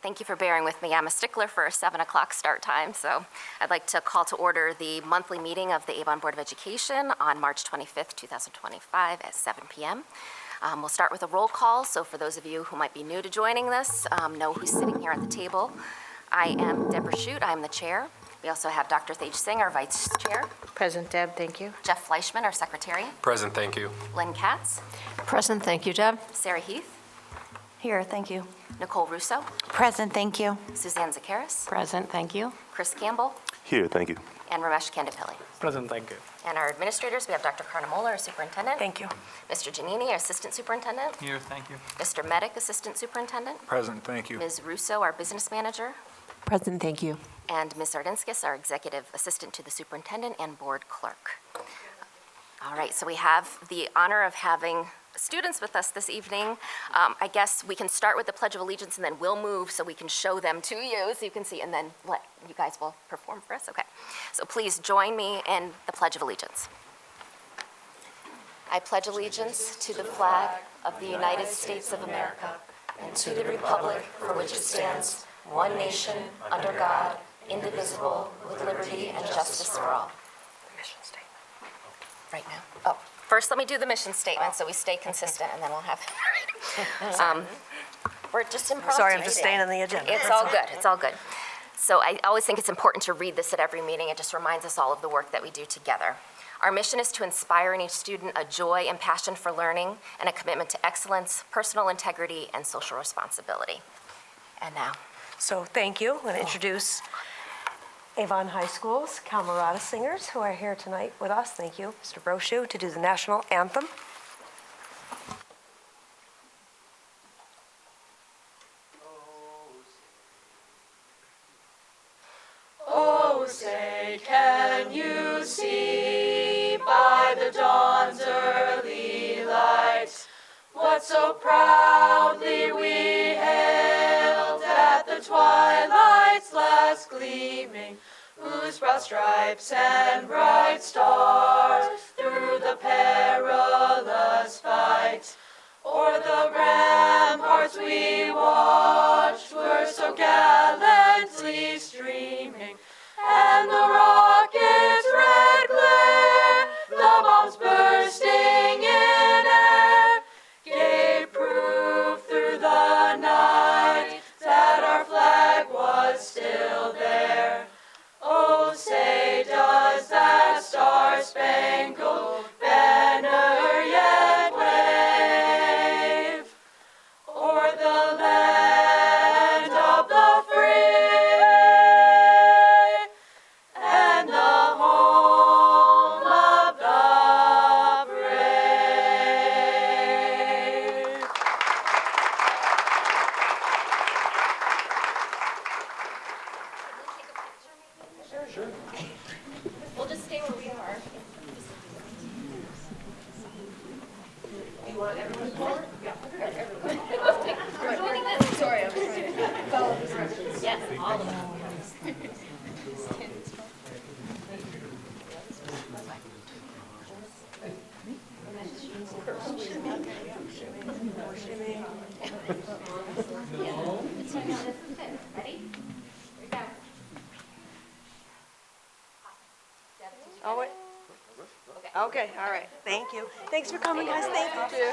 Thank you for bearing with me. I'm a stickler for a 7 o'clock start time, so I'd like to call to order the monthly meeting of the Avon Board of Education on March 25th, 2025 at 7 p.m. We'll start with a roll call, so for those of you who might be new to joining this, know who's sitting here at the table. I am Deborah Shute, I'm the chair. We also have Dr. Thage Singh, our vice chair. Present, Deb, thank you. Jeff Fleischman, our secretary. Present, thank you. Lynn Katz. Present, thank you, Deb. Sarah Heath. Here, thank you. Nicole Russo. Present, thank you. Suzanne Zakaris. Present, thank you. Chris Campbell. Here, thank you. And Ramesh Kandapilli. Present, thank you. And our administrators, we have Dr. Karnamola, our superintendent. Thank you. Mr. Giannini, our assistant superintendent. Here, thank you. Mr. Medic, assistant superintendent. Present, thank you. Ms. Russo, our business manager. Present, thank you. And Ms. Zardinskis, our executive assistant to the superintendent and board clerk. All right, so we have the honor of having students with us this evening. I guess we can start with the Pledge of Allegiance and then we'll move so we can show them to you so you can see, and then you guys will perform for us. Okay, so please join me in the Pledge of Allegiance. I pledge allegiance to the flag of the United States of America and to the republic for which it stands, one nation, under God, indivisible, with liberty and justice for all. The mission statement. Right now. Oh, first let me do the mission statement so we stay consistent, and then we'll have we're just impromptu. Sorry, I'm just staying on the agenda. It's all good. It's all good. So I always think it's important to read this at every meeting. It just reminds us all of the work that we do together. Our mission is to inspire in each student a joy and passion for learning and a commitment to excellence, personal integrity, and social responsibility. And now. So thank you. I'm going to introduce Avon High School's Camerata Singers who are here tonight with us. Thank you, Mr. Brochu, to do the national anthem. Oh, say, can you see by the dawn's early light what so proudly we hailed at the twilight's last gleaming, whose broad stripes and bright stars through the perilous fight o'er the ramparts we watched were so gallantly streaming, and the rocket's red glare, the bombs bursting in air, gave proof through the night that our flag was still there. Oh, say, does that star-spangled banner yet wave o'er the land of the free and the home of the brave? We'll just stay where we are. Sorry, I'm trying to follow the directions. Yes, all of them. Ready? Oh, wait. Okay, all right. Thank you. Thanks for coming, guys. Thank you.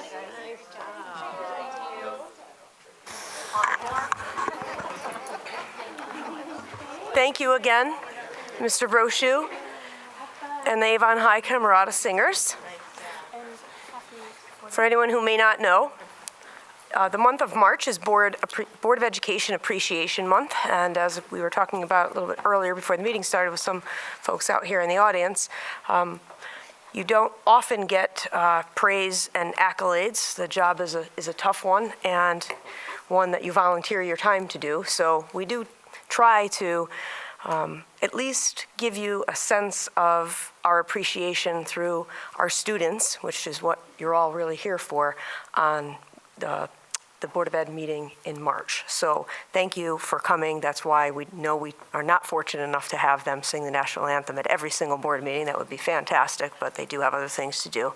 Thank you again, Mr. Brochu and the Avon High Camerata Singers. For anyone who may not know, the month of March is Board of Education Appreciation Month, and as we were talking about a little bit earlier before the meeting started with some folks out here in the audience, you don't often get praise and accolades. The job is a tough one and one that you volunteer your time to do, so we do try to at least give you a sense of our appreciation through our students, which is what you're all really here for, on the Board of Ed meeting in March. So thank you for coming. That's why we know we are not fortunate enough to have them sing the national anthem at every single board meeting. That would be fantastic, but they do have other things to do,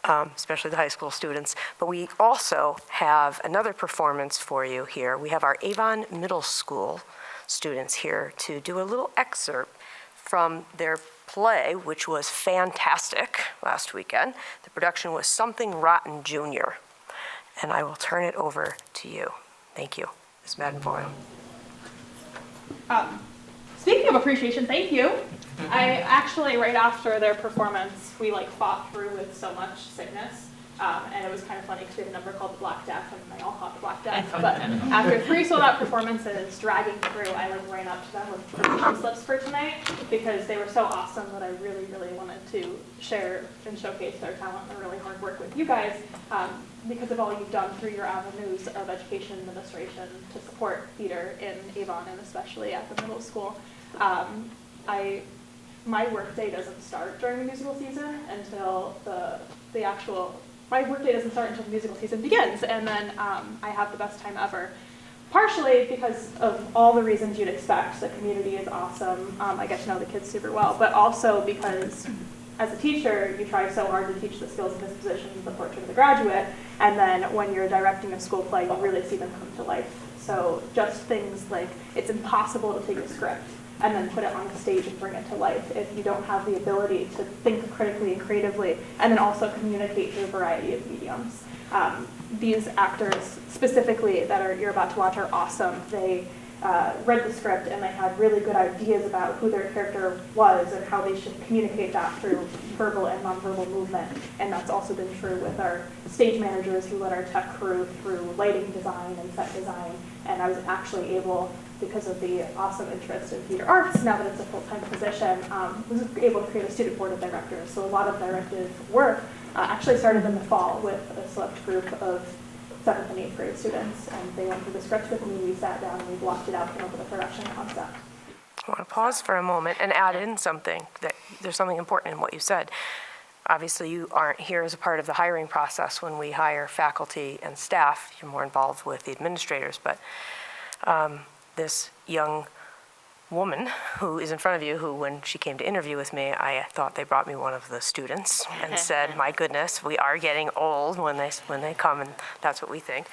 especially the high school students. But we also have another performance for you here. We have our Avon Middle School students here to do a little excerpt from their play, which was fantastic last weekend. The production was Something Rotten Junior. And I will turn it over to you. Thank you, Ms. Madden-Boyle. Speaking of appreciation, thank you. I actually, right after their performance, we fought through with so much sickness. And it was kind of funny because we have a number called the Black Death, and they all caught the Black Death. But after 3 sold-out performances, dragging through, I ran up to them with permission slips for tonight because they were so awesome that I really, really wanted to share and showcase their talent and their really hard work with you guys because of all you've done through your avenues of education administration to support theater in Avon and especially at the middle school. My workday doesn't start during the musical season until my workday doesn't start until the musical season begins, and then I have the best time ever. Partially because of all the reasons you'd expect. The community is awesome. I get to know the kids super well, but also because as a teacher, you try so hard to teach the skills and dispositions, the portrait of the graduate, and then when you're directing a school play, you really see them come to life. So just things like it's impossible to take a script and then put it on the stage and bring it to life if you don't have the ability to think critically and creatively and then also communicate through a variety of mediums. These actors specifically that you're about to watch are awesome. They read the script and they had really good ideas about who their character was and how they should communicate that through verbal and nonverbal movement. And that's also been true with our stage managers who led our tech crew through lighting design and set design. And I was actually able, because of the awesome interest in theater arts, now that it's a full-time position, was able to create a student board of directors. So a lot of directive work actually started in the fall with a select group of 7th and 8th grade students, and they went through the script with me, we sat down, and we blocked it out, came up with a production concept. I want to pause for a moment and add in something, that there's something important in what you said. Obviously, you aren't here as a part of the hiring process when we hire faculty and staff. You're more involved with the administrators, but this young woman who is in front of you, who when she came to interview with me, I thought they brought me one of the students and said, my goodness, we are getting old when they come, and that's what we think,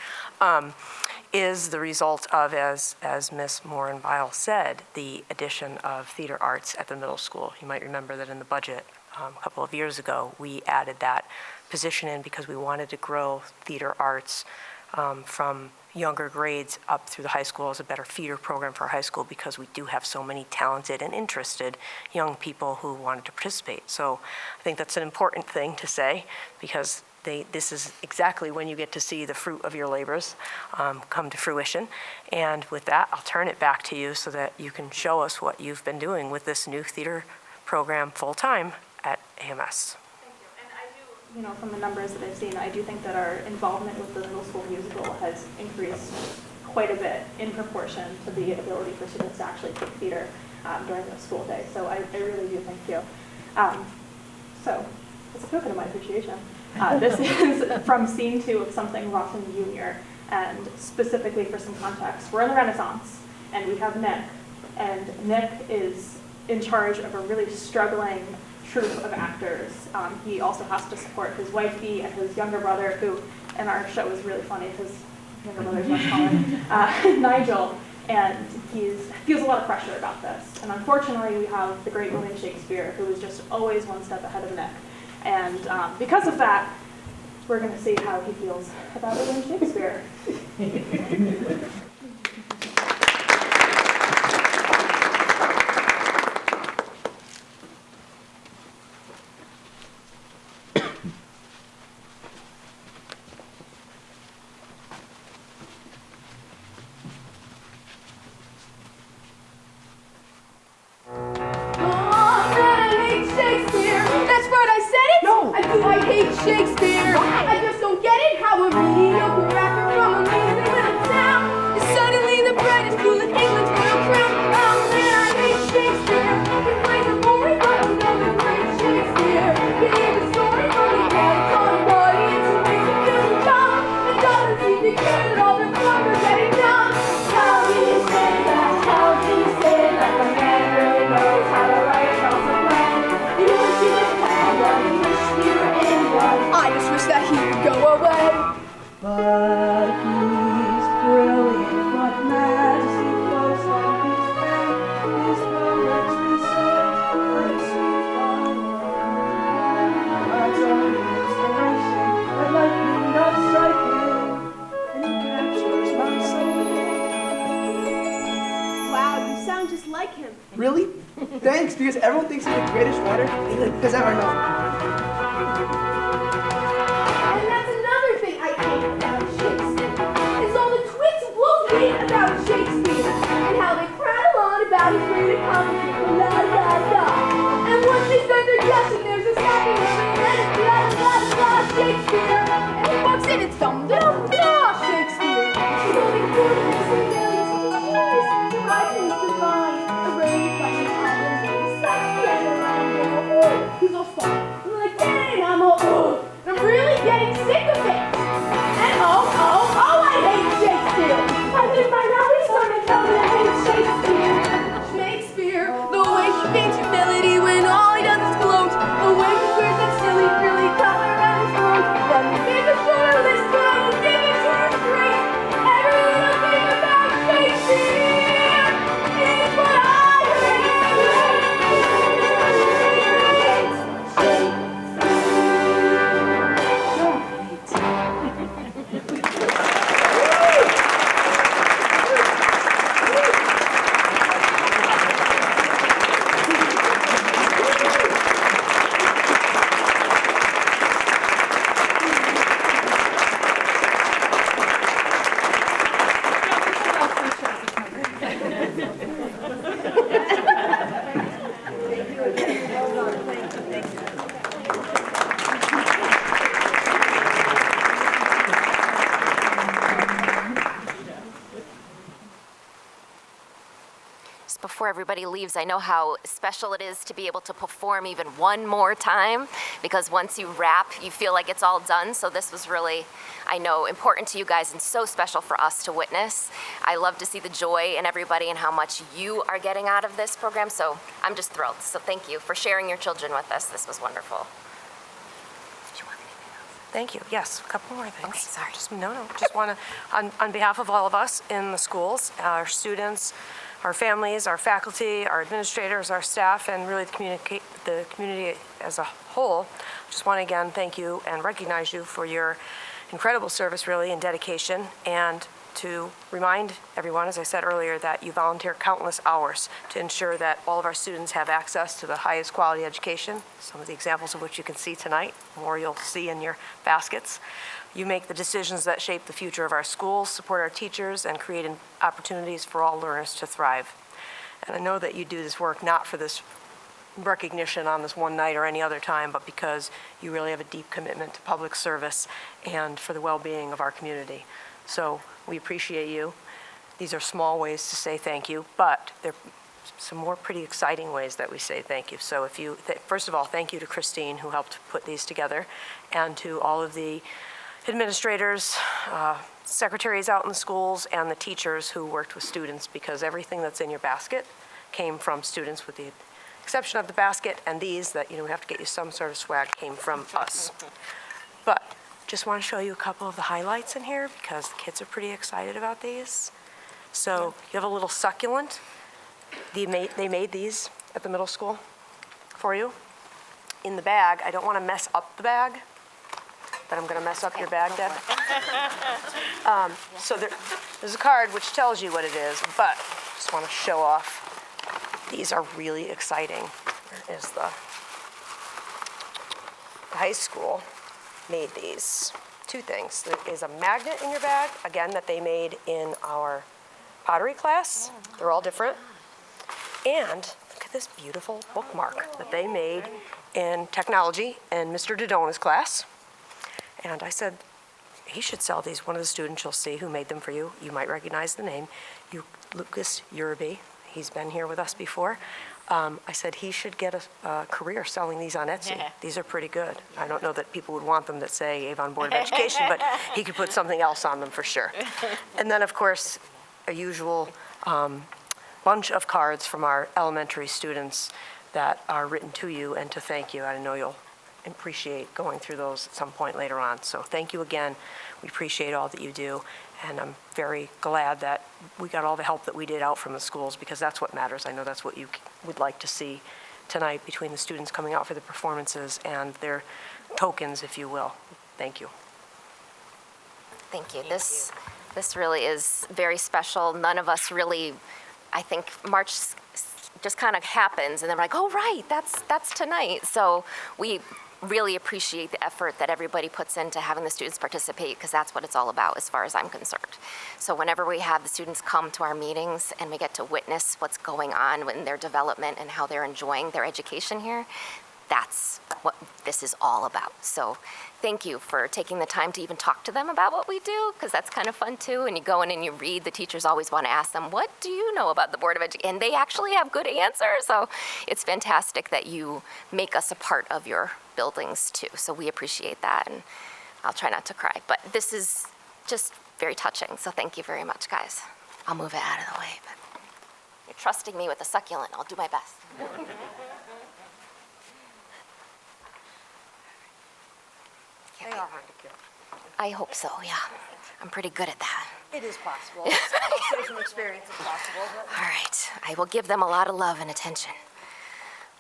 is the result of, as Ms. Morin-Weil said, the addition of theater arts at the middle school. You might remember that in the budget a couple of years ago, we added that position in because we wanted to grow theater arts from younger grades up through the high school as a better feeder program for our high school, because we do have so many talented and interested young people who wanted to participate. So I think that's an important thing to say, because this is exactly when you get to see the fruit of your labors come to fruition. And with that, I'll turn it back to you so that you can show us what you've been doing with this new theater program full-time at AMS. You know, from the numbers that I've seen, I do think that our involvement with the middle school musical has increased quite a bit in proportion to the ability for students to actually take theater during the school day. So I really do thank you. So it's a token of my appreciation. This is from Scene 2 of Something Rotten Junior, and specifically for some context, we're in the Renaissance, and we have Nick, and Nick is in charge of a really struggling troupe of actors. He also has to support his wifey and his younger brother, who in our show is really funny because younger brother's much taller, Nigel, and he feels a lot of pressure about this. And unfortunately, we have the great William Shakespeare, who is just always one step ahead of Nick. And because of that, we're going to see how he feels about William Shakespeare. I hate Shakespeare. I just don't get it how a mediocre actor from a measly little town is suddenly the brightest fool in England's royal crown. Oh man, I hate Shakespeare. He plays a boring but another great Shakespeare. He gave a story from the head on an audience and makes it feel dumb. It doesn't seem to care at all. But he's brilliant, what majesty flows from his pen. His poetry soars like sweet fireworks. Words are inspiration, but lightning does strike him, and he captures my soul. Wow, you sound just like him. Really? Thanks, because everyone thinks he's the greatest writer England has ever known. And that's another thing I hate about Shakespeare, is all the twits bullshit about Shakespeare, and how they prattle on about his great accomplishment, la la la. And once they start their guessing, there's a snapping of it, and it's la la la Shakespeare. And he walks in, it's dum dum blah Shakespeare. He's only 40 and millions of years. The writing is divine, arranged by his album, such piano around him. Oh, he's all fun. I'm like, dang, I'm all, oh. I'm really getting sick of it. And oh, I hate Shakespeare. I think by now he's starting to tell me I hate Shakespeare. Shakespeare, the way he feigns humility when all he does is gloat. The way he wears that silly frilly collar around his throat. Then the bigger shorter list when he give it to his grace. Every little thing about Shakespeare is what I hate. Just before everybody leaves, I know how special it is to be able to perform even one more time, because once you wrap, you feel like it's all done. So this was really, I know, important to you guys and so special for us to witness. I love to see the joy in everybody and how much you are getting out of this program. So I'm just thrilled. So thank you for sharing your children with us. This was wonderful. Did you want anything else? Thank you. Yes, a couple more things. Okay, sorry. Just want to, on behalf of all of us in the schools, our students, our families, our faculty, our administrators, our staff, and really the community as a whole, just want to again thank you and recognize you for your incredible service, really, and dedication, and to remind everyone, as I said earlier, that you volunteer countless hours to ensure that all of our students have access to the highest quality education, some of the examples of which you can see tonight, more you'll see in your baskets. You make the decisions that shape the future of our schools, support our teachers, and create opportunities for all learners to thrive. And I know that you do this work not for this recognition on this one night or any other time, but because you really have a deep commitment to public service and for the well-being of our community. So we appreciate you. These are small ways to say thank you, but they're some more pretty exciting ways that we say thank you. So first of all, thank you to Christine, who helped put these together, and to all of the administrators, secretaries out in the schools, and the teachers who worked with students, because everything that's in your basket came from students, with the exception of the basket and these that, we have to get you some sort of swag, came from us. But just want to show you a couple of the highlights in here because the kids are pretty excited about these. So you have a little succulent. They made these at the middle school for you. In the bag, I don't want to mess up the bag, but I'm going to mess up your bag, Deb. So there's a card which tells you what it is, but just want to show off. These are really exciting. There is the high school made these. Two things. There is a magnet in your bag, again, that they made in our pottery class. They're all different. And look at this beautiful bookmark that they made in technology in Mr. Dodona's class. And I said, he should sell these. One of the students you'll see who made them for you. You might recognize the name. Lucas Uribe. He's been here with us before. I said he should get a career selling these on Etsy. These are pretty good. I don't know that people would want them that say Avon Board of Education, but he could put something else on them for sure. And then, of course, a usual bunch of cards from our elementary students that are written to you and to thank you. I know you'll appreciate going through those at some point later on. So thank you again. We appreciate all that you do, and I'm very glad that we got all the help that we did out from the schools, because that's what matters. I know that's what you would like to see tonight, between the students coming out for the performances and their tokens, if you will. Thank you. Thank you. This really is very special. None of us really, I think March just kind of happens, and then we're like, oh, right, that's tonight. So we really appreciate the effort that everybody puts into having the students participate, because that's what it's all about as far as I'm concerned. So whenever we have the students come to our meetings and we get to witness what's going on in their development and how they're enjoying their education here, that's what this is all about. So thank you for taking the time to even talk to them about what we do, because that's kind of fun too. And you go in and you read, the teachers always want to ask them, what do you know about the Board of Education? And they actually have good answers. So it's fantastic that you make us a part of your buildings too. So we appreciate that, and I'll try not to cry. But this is just very touching. So thank you very much, guys. I'll move it out of the way, but you're trusting me with the succulent. I'll do my best. They are hard to kill. I hope so, yeah. I'm pretty good at that. It is possible. I'll say from experience it's possible. All right, I will give them a lot of love and attention.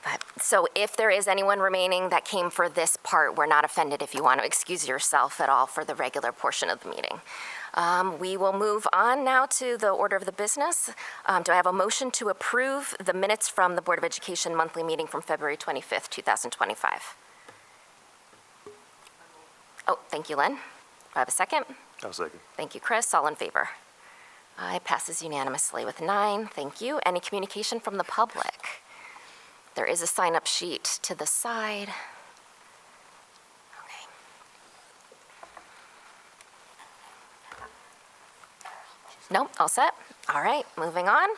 But, so if there is anyone remaining that came for this part, we're not offended if you want to excuse yourself at all for the regular portion of the meeting. We will move on now to the order of the business. Do I have a motion to approve the minutes from the Board of Education monthly meeting from February 25th, 2025? Oh, thank you, Len. Do I have a second? I'll second. Thank you, Chris. All in favor? It passes unanimously with 9. Thank you. Any communication from the public? There is a sign-up sheet to the side. Okay. Nope, all set. All right, moving on.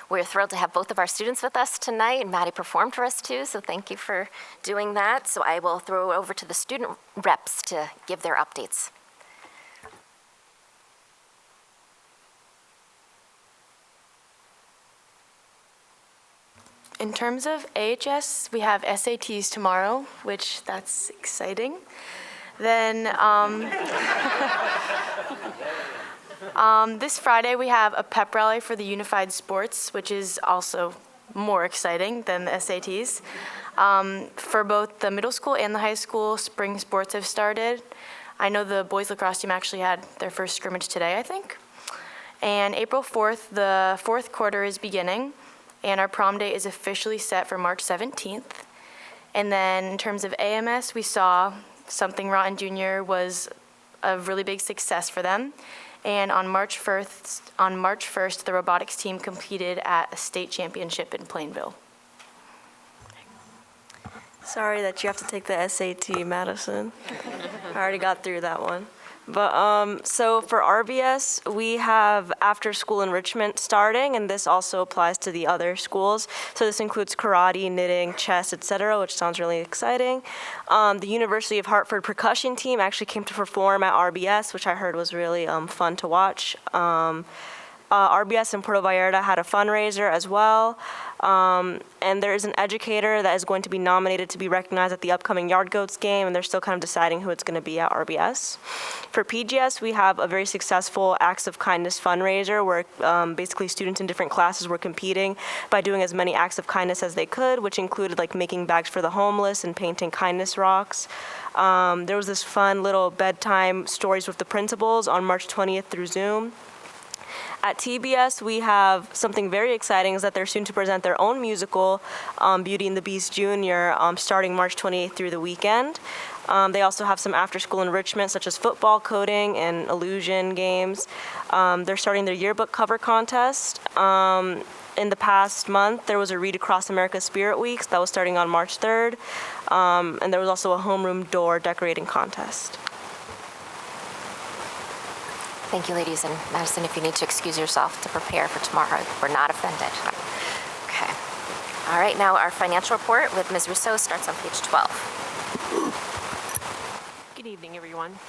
We're thrilled to have both of our students with us tonight, and Maddie performed for us too, so thank you for doing that. So I will throw it over to the student reps to give their updates. In terms of AHS, we have SATs tomorrow, which that's exciting. Then this Friday we have a pep rally for the Unified Sports, which is also more exciting than the SATs. For both the middle school and the high school, spring sports have started. I know the boys lacrosse team actually had their first scrimmage today, I think. And April 4th, the fourth quarter is beginning, and our prom date is officially set for March 17th. And then in terms of AMS, we saw Something Rotten Junior was a really big success for them. And on March 1st, the robotics team competed at a state championship in Plainville. Sorry that you have to take the SAT, Madison. I already got through that one. But so for RBS, we have after-school enrichment starting, and this also applies to the other schools. So this includes karate, knitting, chess, etc., which sounds really exciting. The University of Hartford percussion team actually came to perform at RBS, which I heard was really fun to watch. RBS in Puerto Vallarta had a fundraiser as well. And there is an educator that is going to be nominated to be recognized at the upcoming Yard Goats game, and they're still kind of deciding who it's going to be at RBS. For PGS, we have a very successful Acts of Kindness fundraiser where basically students in different classes were competing by doing as many acts of kindness as they could, which included like making bags for the homeless and painting kindness rocks. There was this fun little bedtime stories with the principals on March 20th through Zoom. At TBS, we have something very exciting, is that they're soon to present their own musical, Beauty and the Beast Junior, starting March 28th through the weekend. They also have some after-school enrichment, such as football, coding, and illusion games. They're starting their yearbook cover contest. In the past month, there was a Read Across America Spirit Weeks that was starting on March 3rd. And there was also a homeroom door decorating contest. Thank you, ladies. And Madison, if you need to excuse yourself to prepare for tomorrow, we're not offended. Okay. All right, now our financial report with Ms. Rousseau starts on page 12. Good evening, everyone.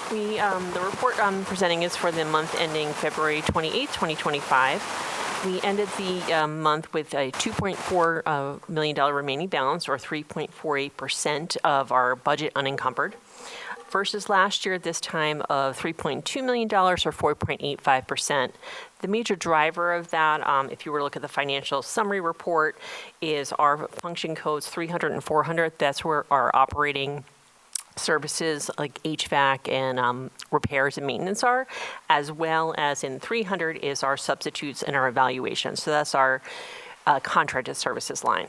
The report I'm presenting is for the month ending February 28, 2025. We ended the month with a $2.4 million remaining balance, or 3.48% of our budget unencumbered, versus last year at this time of $3.2 million, or 4.85%. The major driver of that, if you were to look at the financial summary report, is our function codes 300 and 400. That's where our operating services like HVAC and repairs and maintenance are, as well as in 300 is our substitutes and our evaluation. So that's our contracted services line.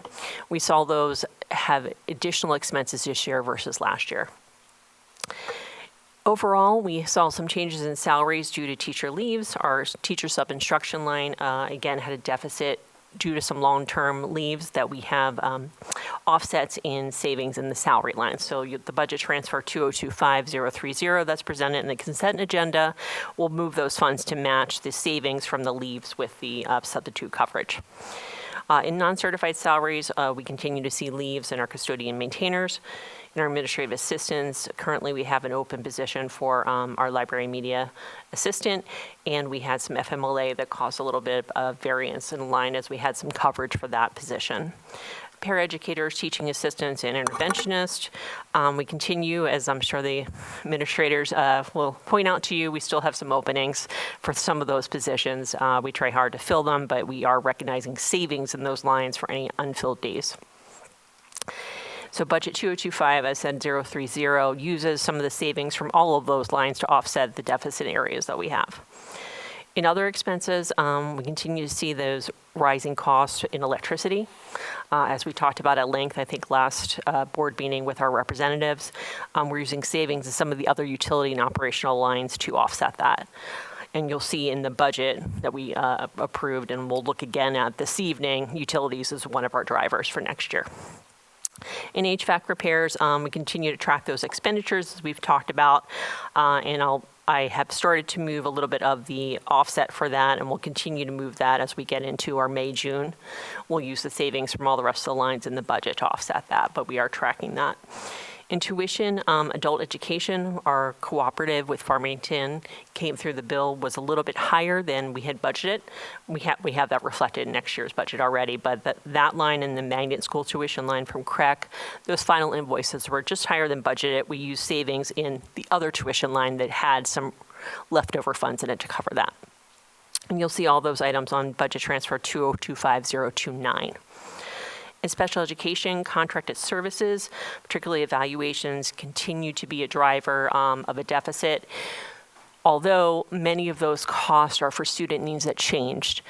We saw those have additional expenses this year versus last year. Overall, we saw some changes in salaries due to teacher leaves. Our teacher sub-instruction line, again, had a deficit due to some long-term leaves that we have offsets in savings in the salary line. So the budget transfer 2025030 that's presented in the consent agenda will move those funds to match the savings from the leaves with the substitute coverage. In non-certified salaries, we continue to see leaves in our custodian maintainers. In our administrative assistants, currently we have an open position for our library media assistant, and we had some FMLA that caused a little bit of variance in line as we had some coverage for that position. Paraeducators, teaching assistants, and interventionists. We continue, as I'm sure the administrators will point out to you, we still have some openings for some of those positions. We try hard to fill them, but we are recognizing savings in those lines for any unfilled days. So budget 2025, as said, 030, uses some of the savings from all of those lines to offset the deficit areas that we have. In other expenses, we continue to see those rising costs in electricity. As we talked about at length, I think last board meeting with our representatives, we're using savings in some of the other utility and operational lines to offset that. And you'll see in the budget that we approved, and we'll look again at this evening, utilities is one of our drivers for next year. In HVAC repairs, we continue to track those expenditures as we've talked about, and I have started to move a little bit of the offset for that, and we'll continue to move that as we get into our May, June. We'll use the savings from all the rest of the lines in the budget to offset that, but we are tracking that. In tuition, adult education, our cooperative with Farmington came through the bill was a little bit higher than we had budgeted. We have that reflected in next year's budget already, but that line and the magnet school tuition line from CREC, those final invoices were just higher than budgeted. We used savings in the other tuition line that had some leftover funds in it to cover that. And you'll see all those items on budget transfer 2025029. In special education, contracted services, particularly evaluations, continue to be a driver of a deficit, although many of those costs are for student needs that changed.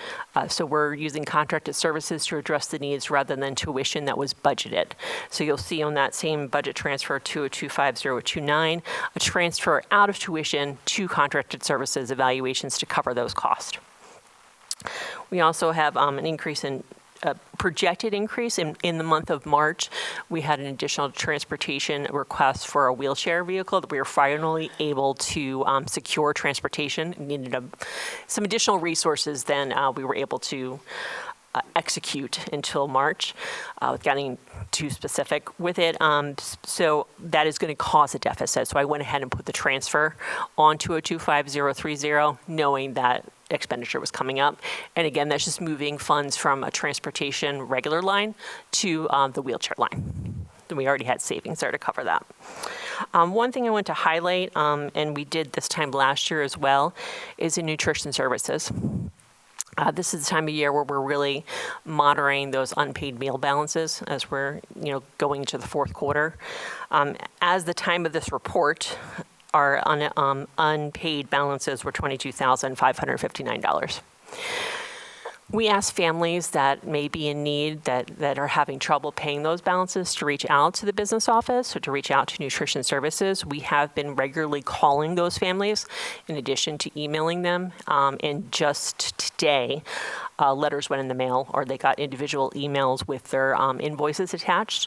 So we're using contracted services to address the needs rather than tuition that was budgeted. So you'll see on that same budget transfer 2025029, a transfer out of tuition to contracted services evaluations to cover those costs. We also have an increase in projected increase in the month of March. We had an additional transportation request for a wheelchair vehicle that we were finally able to secure transportation. We needed some additional resources than we were able to execute until March, without getting too specific with it. So that is going to cause a deficit. So I went ahead and put the transfer on 2025030, knowing that expenditure was coming up. And again, that's just moving funds from a transportation regular line to the wheelchair line. And we already had savings there to cover that. One thing I want to highlight, and we did this time last year as well, is in nutrition services. This is the time of year where we're really monitoring those unpaid meal balances as we're going into the fourth quarter. As the time of this report, our unpaid balances were $22,559. We ask families that may be in need, that are having trouble paying those balances, to reach out to the business office or to reach out to nutrition services. We have been regularly calling those families in addition to emailing them. And just today, letters went in the mail, or they got individual emails with their invoices attached.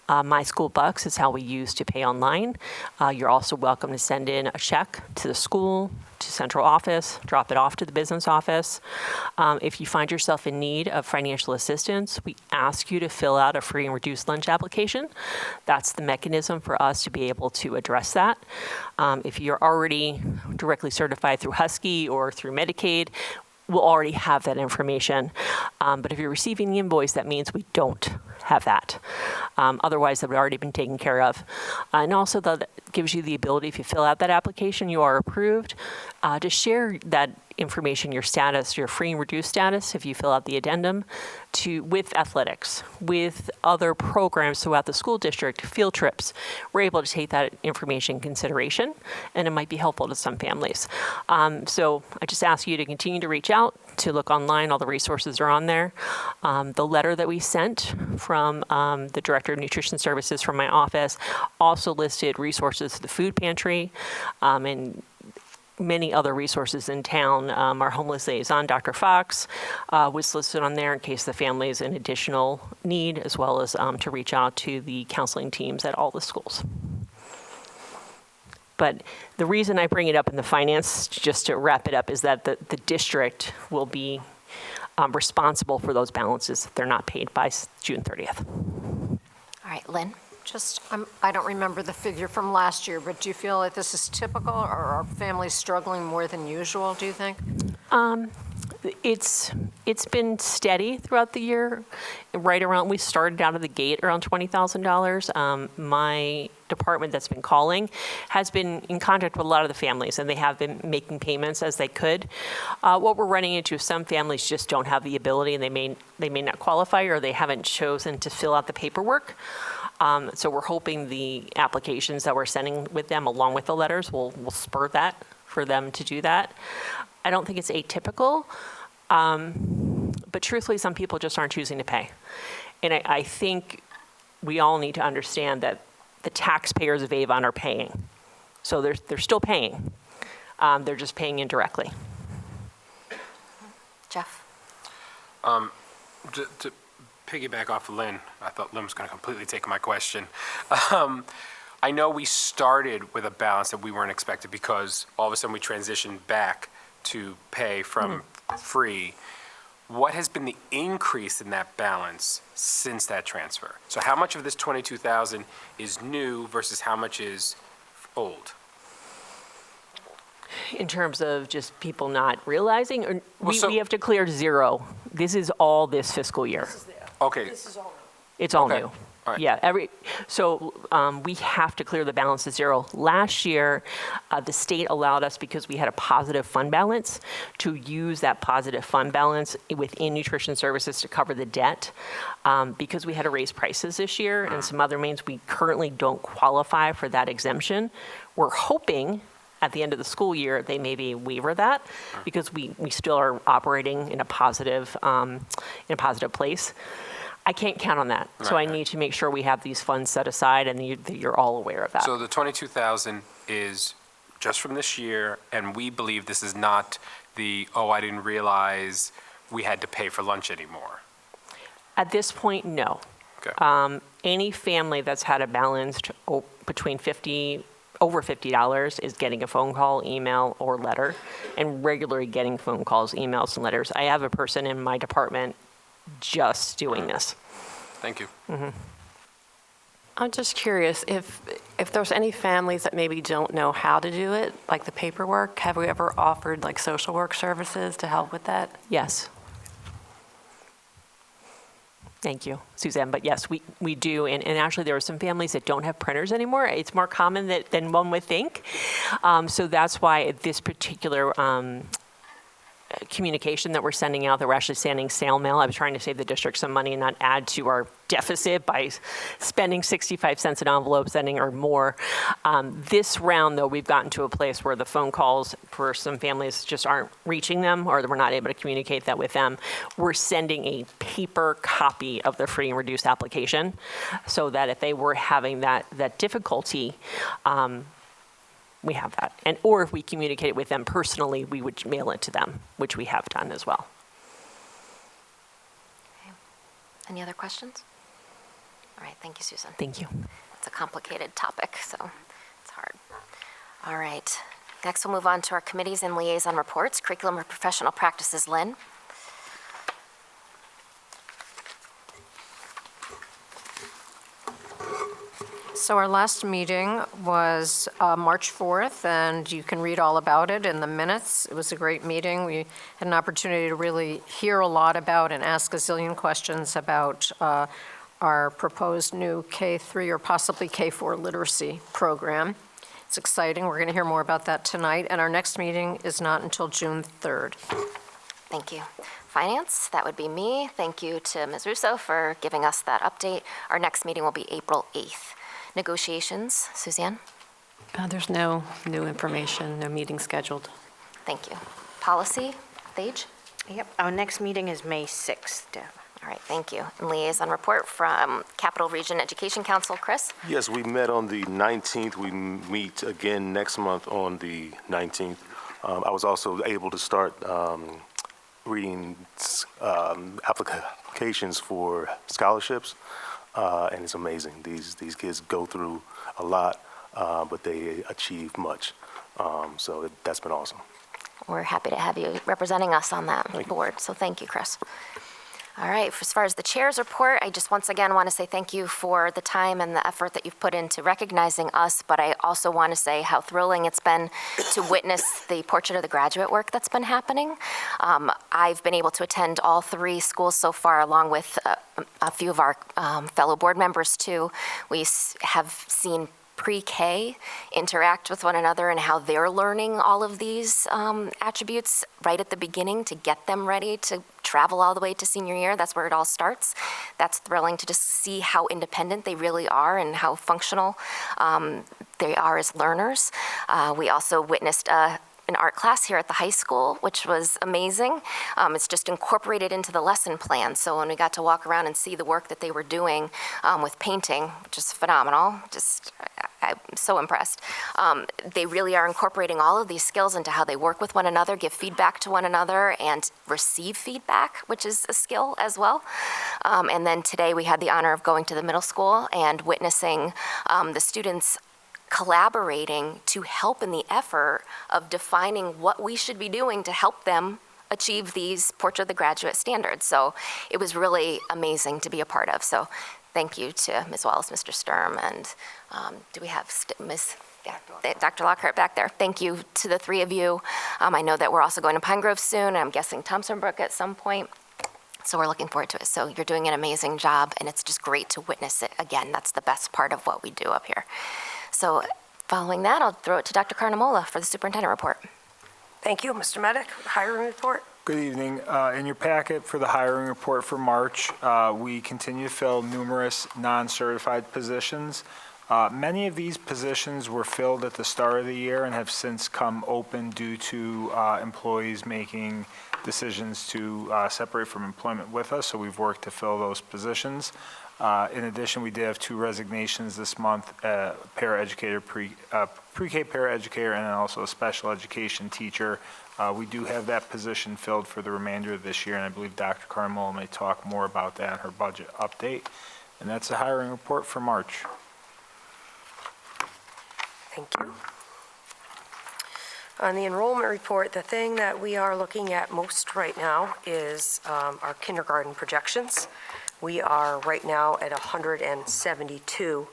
My School Bucks is how we use to pay online. You're also welcome to send in a check to the school, to central office, drop it off to the business office. If you find yourself in need of financial assistance, we ask you to fill out a free and reduced lunch application. That's the mechanism for us to be able to address that. If you're already directly certified through Husky or through Medicaid, we'll already have that information. But if you're receiving the invoice, that means we don't have that. Otherwise, that would already been taken care of. And also, that gives you the ability, if you fill out that application, you are approved, to share that information, your status, your free and reduced status, if you fill out the addendum, with athletics, with other programs throughout the school district, field trips. We're able to take that information in consideration, and it might be helpful to some families. So I just ask you to continue to reach out, to look online. All the resources are on there. The letter that we sent from the Director of Nutrition Services from my office also listed resources to the food pantry, and many other resources in town. Our homeless liaison, Dr. Fox, was listed on there in case the family is in additional need, as well as to reach out to the counseling teams at all the schools. But the reason I bring it up in the finance, just to wrap it up, is that the district will be responsible for those balances if they're not paid by June 30th. All right, Lynn? Just, I don't remember the figure from last year, but do you feel like this is typical, or are families struggling more than usual, do you think? It's been steady throughout the year. Right around, we started out of the gate around $20,000. My department that's been calling has been in contact with a lot of the families, and they have been making payments as they could. What we're running into is some families just don't have the ability, and they may not qualify, or they haven't chosen to fill out the paperwork. So we're hoping the applications that we're sending with them, along with the letters, will spur that for them to do that. I don't think it's atypical, but truthfully, some people just aren't choosing to pay. And I think we all need to understand that the taxpayers of Avon are paying. So they're still paying. They're just paying indirectly. Jeff? To piggyback off of Lynn, I thought Lynn was going to completely take my question. I know we started with a balance that we weren't expected because all of a sudden we transitioned back to pay from free. What has been the increase in that balance since that transfer? So how much of this $22,000 is new versus how much is old? In terms of just people not realizing, or Well, we have to clear zero. This is all this fiscal year. Okay. It's all Okay. new. All right. Yeah, so we have to clear the balance to zero. Last year, the state allowed us, because we had a positive fund balance, to use that positive fund balance within nutrition services to cover the debt. Because we had to raise prices this year and some other means, we currently don't qualify for that exemption. We're hoping at the end of the school year, they maybe waiver that, because we still are operating in a positive place. I can't count on that. So I need to make sure we have these funds set aside, and you're all aware of that. So the $22,000 is just from this year, and we believe this is not I didn't realize we had to pay for lunch anymore. At this point, no. Okay. Any family that's had a balance between over $50 is getting a phone call, email, or letter, and regularly getting phone calls, emails, and letters. I have a person in my department just doing this. Thank you. Mm-hmm. I'm just curious if there's any families that maybe don't know how to do it, like the paperwork. Have we ever offered like social work services to help with that? Yes. Thank you, Suzanne. But yes, we do. And actually, there are some families that don't have printers anymore. It's more common than one would think. So that's why this particular communication that we're sending out, that we're actually sending snail mail. I was trying to save the district some money and not add to our deficit by spending 65 cents an envelope, sending or more. This round, though, we've gotten to a place where the phone calls for some families just aren't reaching them, or we're not able to communicate that with them. We're sending a paper copy of the free and reduced application, so that if they were having that difficulty, we have that. Or if we communicate it with them personally, we would mail it to them, which we have done as well. Okay. Any other questions? All right, thank you, Susan. Thank you. It's a complicated topic, so it's hard. All right, next we'll move on to our committees and liaison reports. Curriculum or professional practices, Lynn. So our last meeting was March 4th, and you can read all about it in the minutes. It was a great meeting. We had an opportunity to really hear a lot about and ask a zillion questions about our proposed new K-3 or possibly K-4 literacy program. It's exciting. We're going to hear more about that tonight, and our next meeting is not until June 3rd. Thank you. Finance, that would be me. Thank you to Ms. Russo for giving us that update. Our next meeting will be April 8th. Negotiations, Suzanne? There's no new information, no meeting scheduled. Thank you. Policy, Thage? Yep, our next meeting is May 6th, Deb. All right, thank you. And liaison report from Capital Region Education Council, Chris? Yes, we met on the 19th. We meet again next month on the 19th. I was also able to start reading applications for scholarships, and it's amazing. These kids go through a lot, but they achieve much. So that's been awesome. We're happy to have you representing us on that board, so thank you, Chris. All right, as far as the chair's report, I just once again want to say thank you for the time and the effort that you've put into recognizing us, but I also want to say how thrilling it's been to witness the Portrait of the Graduate work that's been happening. I've been able to attend all 3 schools so far, along with a few of our fellow board members too. We have seen pre-K interact with one another and how they're learning all of these attributes right at the beginning to get them ready to travel all the way to senior year. That's where it all starts. That's thrilling to just see how independent they really are and how functional they are as learners. We also witnessed an art class here at the high school, which was amazing. It's just incorporated into the lesson plan. So when we got to walk around and see the work that they were doing with painting, which is phenomenal, I'm so impressed. They really are incorporating all of these skills into how they work with one another, give feedback to one another, and receive feedback, which is a skill as well. And then today we had the honor of going to the middle school and witnessing the students collaborating to help in the effort of defining what we should be doing to help them achieve these Portrait of the Graduate standards. So it was really amazing to be a part of. So thank you to Ms. Wallace, Mr. Sturm, and do we have Ms. Dr. Lockhart back there? Thank you to the 3 of you. I know that we're also going to Pine Grove soon, and I'm guessing Thompson Brook at some point. So we're looking forward to it. So you're doing an amazing job, and it's just great to witness it again. That's the best part of what we do up here. So following that, I'll throw it to Dr. Carnamola for the superintendent report. Thank you. Mr. Medic, hiring report. Good evening. In your packet for the hiring report for March, we continue to fill numerous non-certified positions. Many of these positions were filled at the start of the year and have since come open due to employees making decisions to separate from employment with us, so we've worked to fill those positions. In addition, we did have 2 resignations this month, paraeducator, pre-K paraeducator, and then also a special education teacher. We do have that position filled for the remainder of this year, and I believe Dr. Carmel may talk more about that in her budget update. And that's the hiring report for March. Thank you. On the enrollment report, the thing that we are looking at most right now is our kindergarten projections. We are right now at 172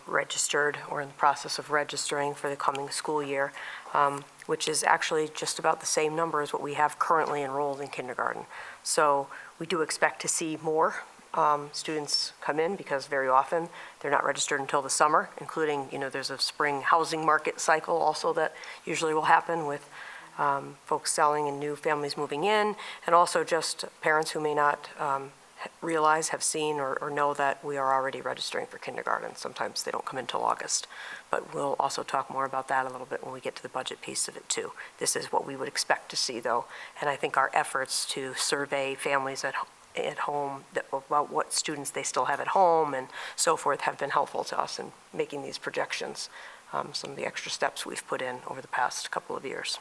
registered, or in the process of registering for the coming school year, which is actually just about the same number as what we have currently enrolled in kindergarten. So we do expect to see more students come in, because very often they're not registered until the summer, including, there's a spring housing market cycle also that usually will happen with folks selling and new families moving in, and also just parents who may not realize, have seen, or know that we are already registering for kindergarten. Sometimes they don't come until August, but we'll also talk more about that a little bit when we get to the budget piece of it too. This is what we would expect to see though, and I think our efforts to survey families at home about what students they still have at home and so forth have been helpful to us in making these projections, some of the extra steps we've put in over the past couple of years.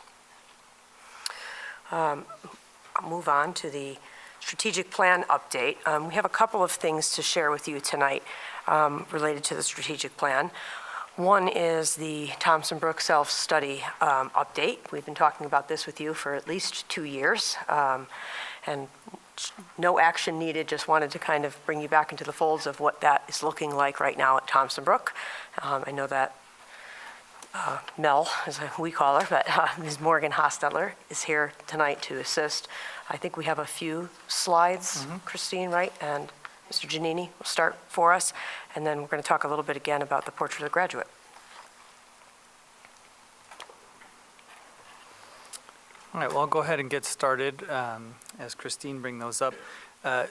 I'll move on to the strategic plan update. We have a couple of things to share with you tonight related to the strategic plan. One is the Thompson Brook self-study update. We've been talking about this with you for at least 2 years, and no action needed, just wanted to kind of bring you back into the folds of what that is looking like right now at Thompson Brook. I know that Mel, as we call her, but Ms. Morgan Hostetler is here tonight to assist. I think we have a few slides, Christine, right? And Mr. Giannini will start for us, and then we're going to talk a little bit again about the portrait of the graduate. All right, well, I'll go ahead and get started as Christine bring those up.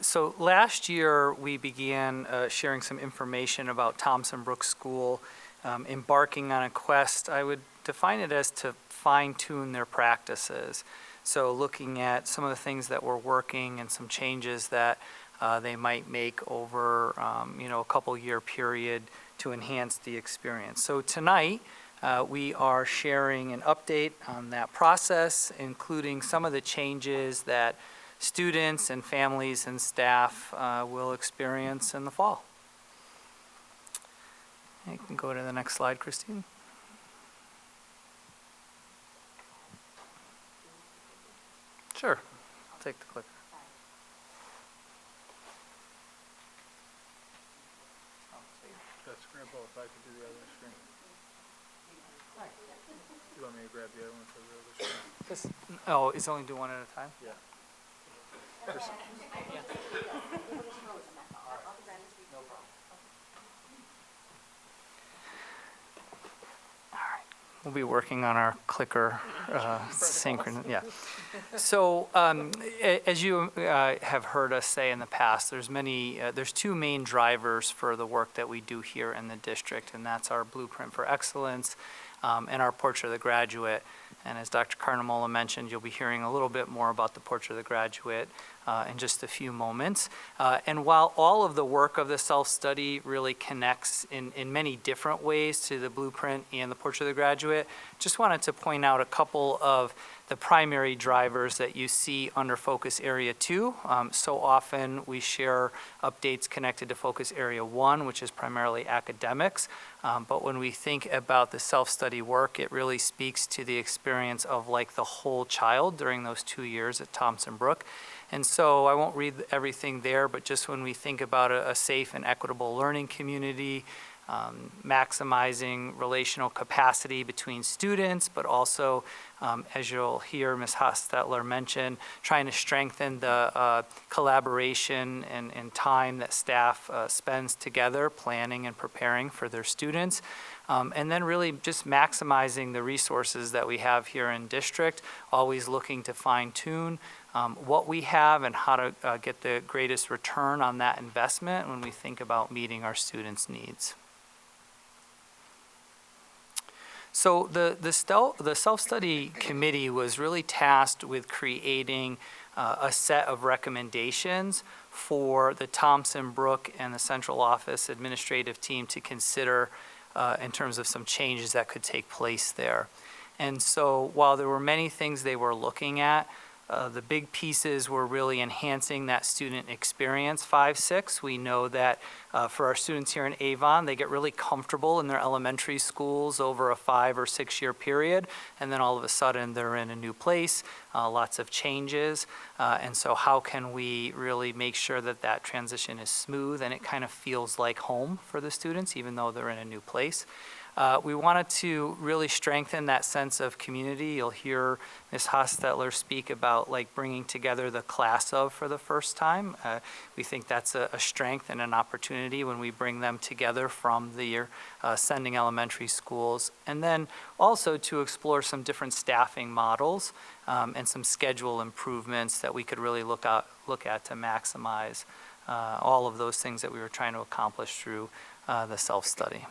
So last year, we began sharing some information about Thompson Brook School, embarking on a quest. I would define it as to fine-tune their practices. So looking at some of the things that were working and some changes that they might make over a couple-year period to enhance the experience. So tonight, we are sharing an update on that process, including some of the changes that students and families and staff will experience in the fall. You can go to the next slide, Christine. Sure, I'll take the clicker. Let's grab both. I can do the other screen. You want me to grab the other one for the other screen? Oh, it's only do one at a time? Yeah. We'll be working on our clicker synchronous, yeah. So as you have heard us say in the past, there's two main drivers for the work that we do here in the district, and that's our Blueprint for Excellence and our Portrait of the Graduate. And as Dr. Carnamola mentioned, you'll be hearing a little bit more about the Portrait of the Graduate in just a few moments. And while all of the work of the self-study really connects in many different ways to the Blueprint and the Portrait of the Graduate, just wanted to point out a couple of the primary drivers that you see under Focus Area 2. So often we share updates connected to Focus Area 1, which is primarily academics. But when we think about the self-study work, it really speaks to the experience of like the whole child during those 2 years at Thompson Brook. And so I won't read everything there, but just when we think about a safe and equitable learning community, maximizing relational capacity between students, but also, as you'll hear Ms. Hostetler mention, trying to strengthen the collaboration and time that staff spends together planning and preparing for their students. And then really just maximizing the resources that we have here in district, always looking to fine-tune what we have and how to get the greatest return on that investment when we think about meeting our students' needs. So the self-study committee was really tasked with creating a set of recommendations for the Thompson Brook and the central office administrative team to consider in terms of some changes that could take place there. And so while there were many things they were looking at, the big pieces were really enhancing that student experience. 5-6, we know that for our students here in Avon, they get really comfortable in their elementary schools over a 5 or 6 year period, and then all of a sudden they're in a new place, lots of changes, and so how can we really make sure that that transition is smooth and it kind of feels like home for the students, even though they're in a new place. We wanted to really strengthen that sense of community. You'll hear Ms. Hostetler speak about like bringing together the class of for the first time. We think that's a strength and an opportunity when we bring them together from the sending elementary schools. And then also to explore some different staffing models and some schedule improvements that we could really look at to maximize all of those things that we were trying to accomplish through the self-study.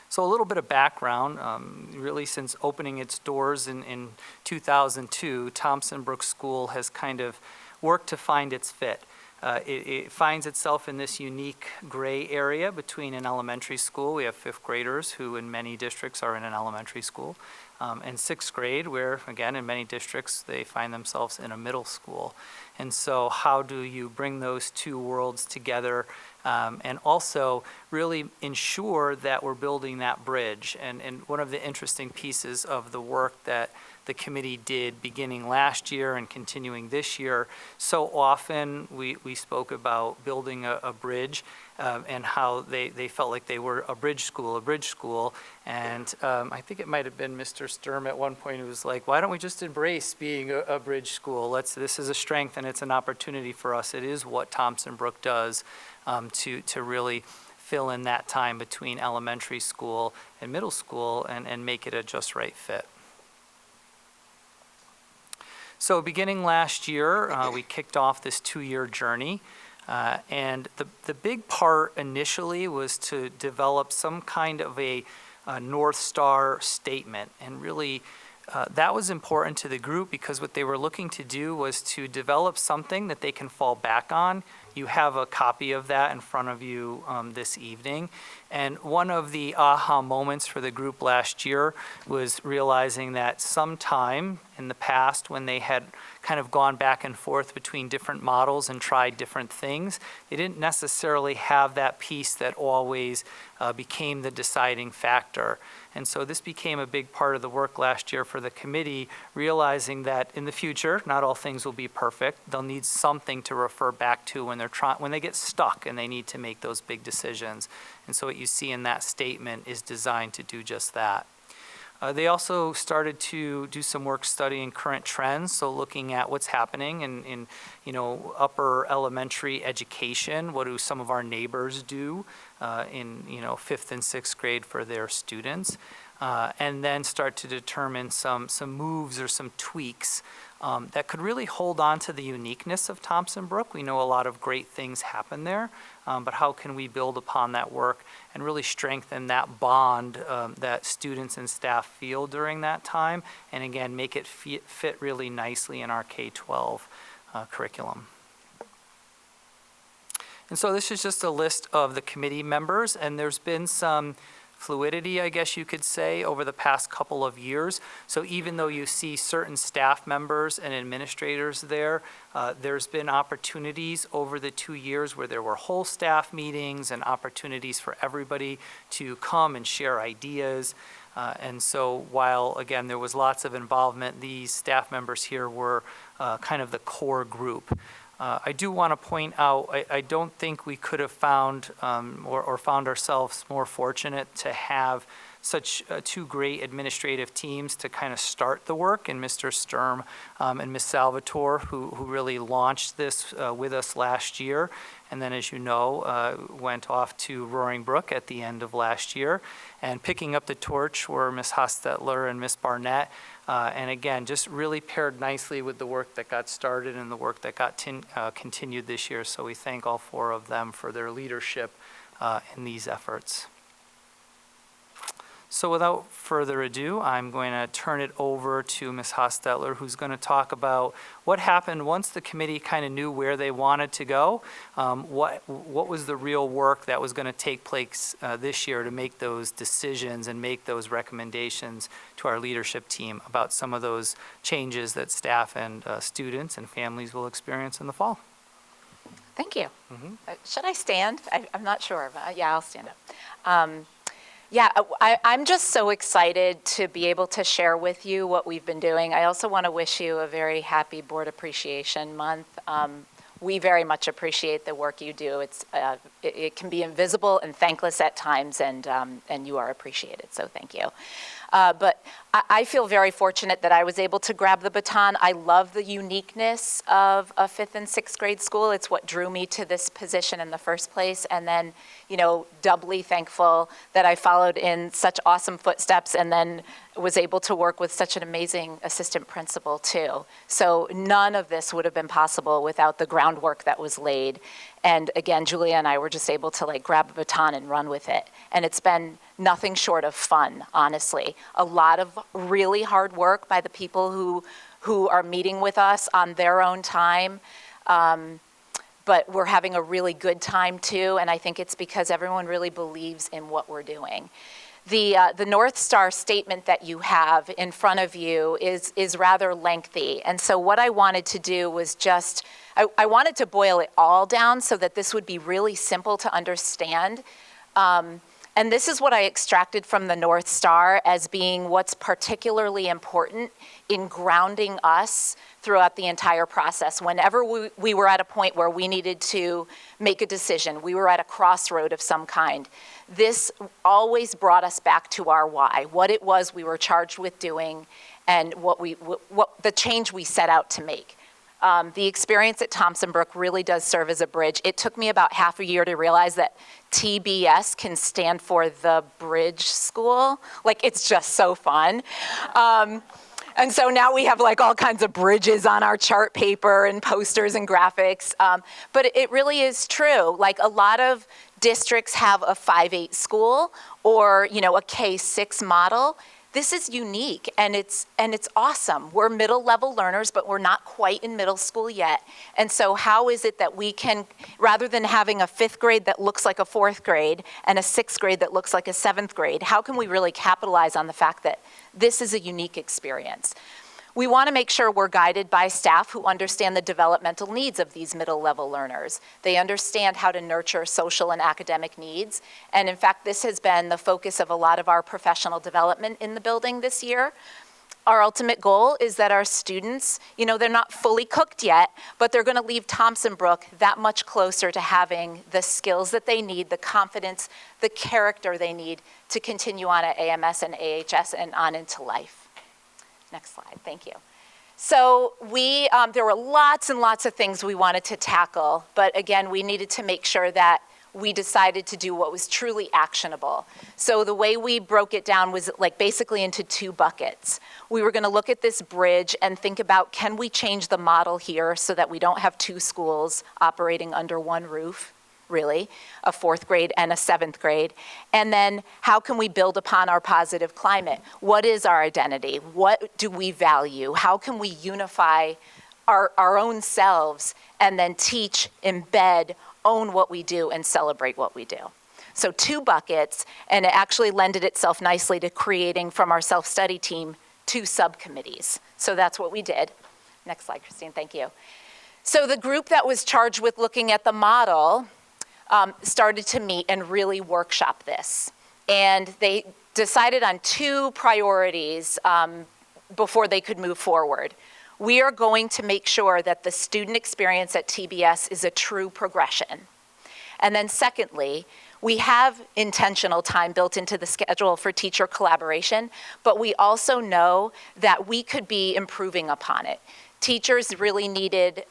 So a little bit of background, really since opening its doors in 2002, Thompson Brook School has kind of worked to find its fit. It finds itself in this unique gray area between an elementary school. We have 5th graders who in many districts are in an elementary school, and 6th grade where, again, in many districts, they find themselves in a middle school. And so how do you bring those two worlds together and also really ensure that we're building that bridge? And one of the interesting pieces of the work that the committee did beginning last year and continuing this year, so often we spoke about building a bridge and how they felt like they were a bridge school. And I think it might have been Mr. Sturm at one point who was like, why don't we just embrace being a bridge school? This is a strength and it's an opportunity for us. It is what Thompson Brook does to really fill in that time between elementary school and middle school and make it a just right fit. So beginning last year, we kicked off this 2-year journey. And the big part initially was to develop some kind of a North Star statement. And really, that was important to the group because what they were looking to do was to develop something that they can fall back on. You have a copy of that in front of you this evening. And one of the aha moments for the group last year was realizing that sometime in the past when they had kind of gone back and forth between different models and tried different things, they didn't necessarily have that piece that always became the deciding factor. And so this became a big part of the work last year for the committee, realizing that in the future, not all things will be perfect. They'll need something to refer back to when they get stuck and they need to make those big decisions. And so what you see in that statement is designed to do just that. They also started to do some work studying current trends, so looking at what's happening in upper elementary education. What do some of our neighbors do in 5th and 6th grade for their students? And then start to determine some moves or some tweaks that could really hold on to the uniqueness of Thompson Brook. We know a lot of great things happen there, but how can we build upon that work and really strengthen that bond that students and staff feel during that time, and again, make it fit really nicely in our K-12 curriculum. And so this is just a list of the committee members, and there's been some fluidity, I guess you could say, over the past couple of years. So even though you see certain staff members and administrators there, there's been opportunities over the 2 years where there were whole staff meetings and opportunities for everybody to come and share ideas. And so while, again, there was lots of involvement, these staff members here were kind of the core group. I do want to point out, I don't think we could have found or found ourselves more fortunate to have such two great administrative teams to kind of start the work, and Mr. Sturm and Ms. Salvatore, who really launched this with us last year, and then, as you know, went off to Roaring Brook at the end of last year. And picking up the torch were Ms. Hostetler and Ms. Barnett, and again, just really paired nicely with the work that got started and the work that got continued this year. So we thank all 4 of them for their leadership in these efforts. So without further ado, I'm going to turn it over to Ms. Hostetler, who's going to talk about what happened once the committee kind of knew where they wanted to go, what was the real work that was going to take place this year to make those decisions and make those recommendations to our leadership team about some of those changes that staff and students and families will experience in the fall. Thank you. Should I stand? I'm not sure, but yeah, I'll stand up. Yeah, I'm just so excited to be able to share with you what we've been doing. I also want to wish you a very happy Board Appreciation Month. We very much appreciate the work you do. It can be invisible and thankless at times, and you are appreciated, so thank you. But I feel very fortunate that I was able to grab the baton. I love the uniqueness of a 5th and 6th grade school. It's what drew me to this position in the first place. And then, doubly thankful that I followed in such awesome footsteps and then was able to work with such an amazing assistant principal too. So none of this would have been possible without the groundwork that was laid. And again, Julia and I were just able to grab a baton and run with it. And it's been nothing short of fun, honestly. A lot of really hard work by the people who are meeting with us on their own time. But we're having a really good time too, and I think it's because everyone really believes in what we're doing. The North Star statement that you have in front of you is rather lengthy. And so what I wanted to do was just, I wanted to boil it all down so that this would be really simple to understand. And this is what I extracted from the North Star as being what's particularly important in grounding us throughout the entire process. Whenever we were at a point where we needed to make a decision, we were at a crossroad of some kind, this always brought us back to our why, what it was we were charged with doing, and what the change we set out to make. The experience at Thompson Brook really does serve as a bridge. It took me about half a year to realize that TBS can stand for the Bridge School. Like, it's just so fun. And so now we have like all kinds of bridges on our chart paper and posters and graphics. But it really is true. Like, a lot of districts have a 5-8 school or, you know, a K-6 model. This is unique, and it's awesome. We're middle-level learners, but we're not quite in middle school yet. And so how is it that we can, rather than having a 5th grade that looks like a 4th grade and a 6th grade that looks like a 7th grade, how can we really capitalize on the fact that this is a unique experience? We want to make sure we're guided by staff who understand the developmental needs of these middle-level learners. They understand how to nurture social and academic needs. And in fact, this has been the focus of a lot of our professional development in the building this year. Our ultimate goal is that our students, you know, they're not fully cooked yet, but they're going to leave Thompson Brook that much closer to having the skills that they need, the confidence, the character they need to continue on at AMS and AHS and on into life. Next slide, thank you. So there were lots and lots of things we wanted to tackle, but again, we needed to make sure that we decided to do what was truly actionable. So the way we broke it down was like basically into 2 buckets. We were gonna look at this bridge and think about, can we change the model here so that we don't have 2 schools operating under one roof? Really, a 4th grade and a 7th grade. And then how can we build upon our positive climate? What is our identity? What do we value? How can we unify our own selves and then teach, embed, own what we do, and celebrate what we do? So 2 buckets, and it actually lended itself nicely to creating from our self-study team 2 subcommittees. So that's what we did. Next slide, Christine, thank you. So the group that was charged with looking at the model started to meet and really workshop this. And they decided on 2 priorities before they could move forward. We are going to make sure that the student experience at TBS is a true progression. And then secondly, we have intentional time built into the schedule for teacher collaboration, but we also know that we could be improving upon it. Teachers really needed,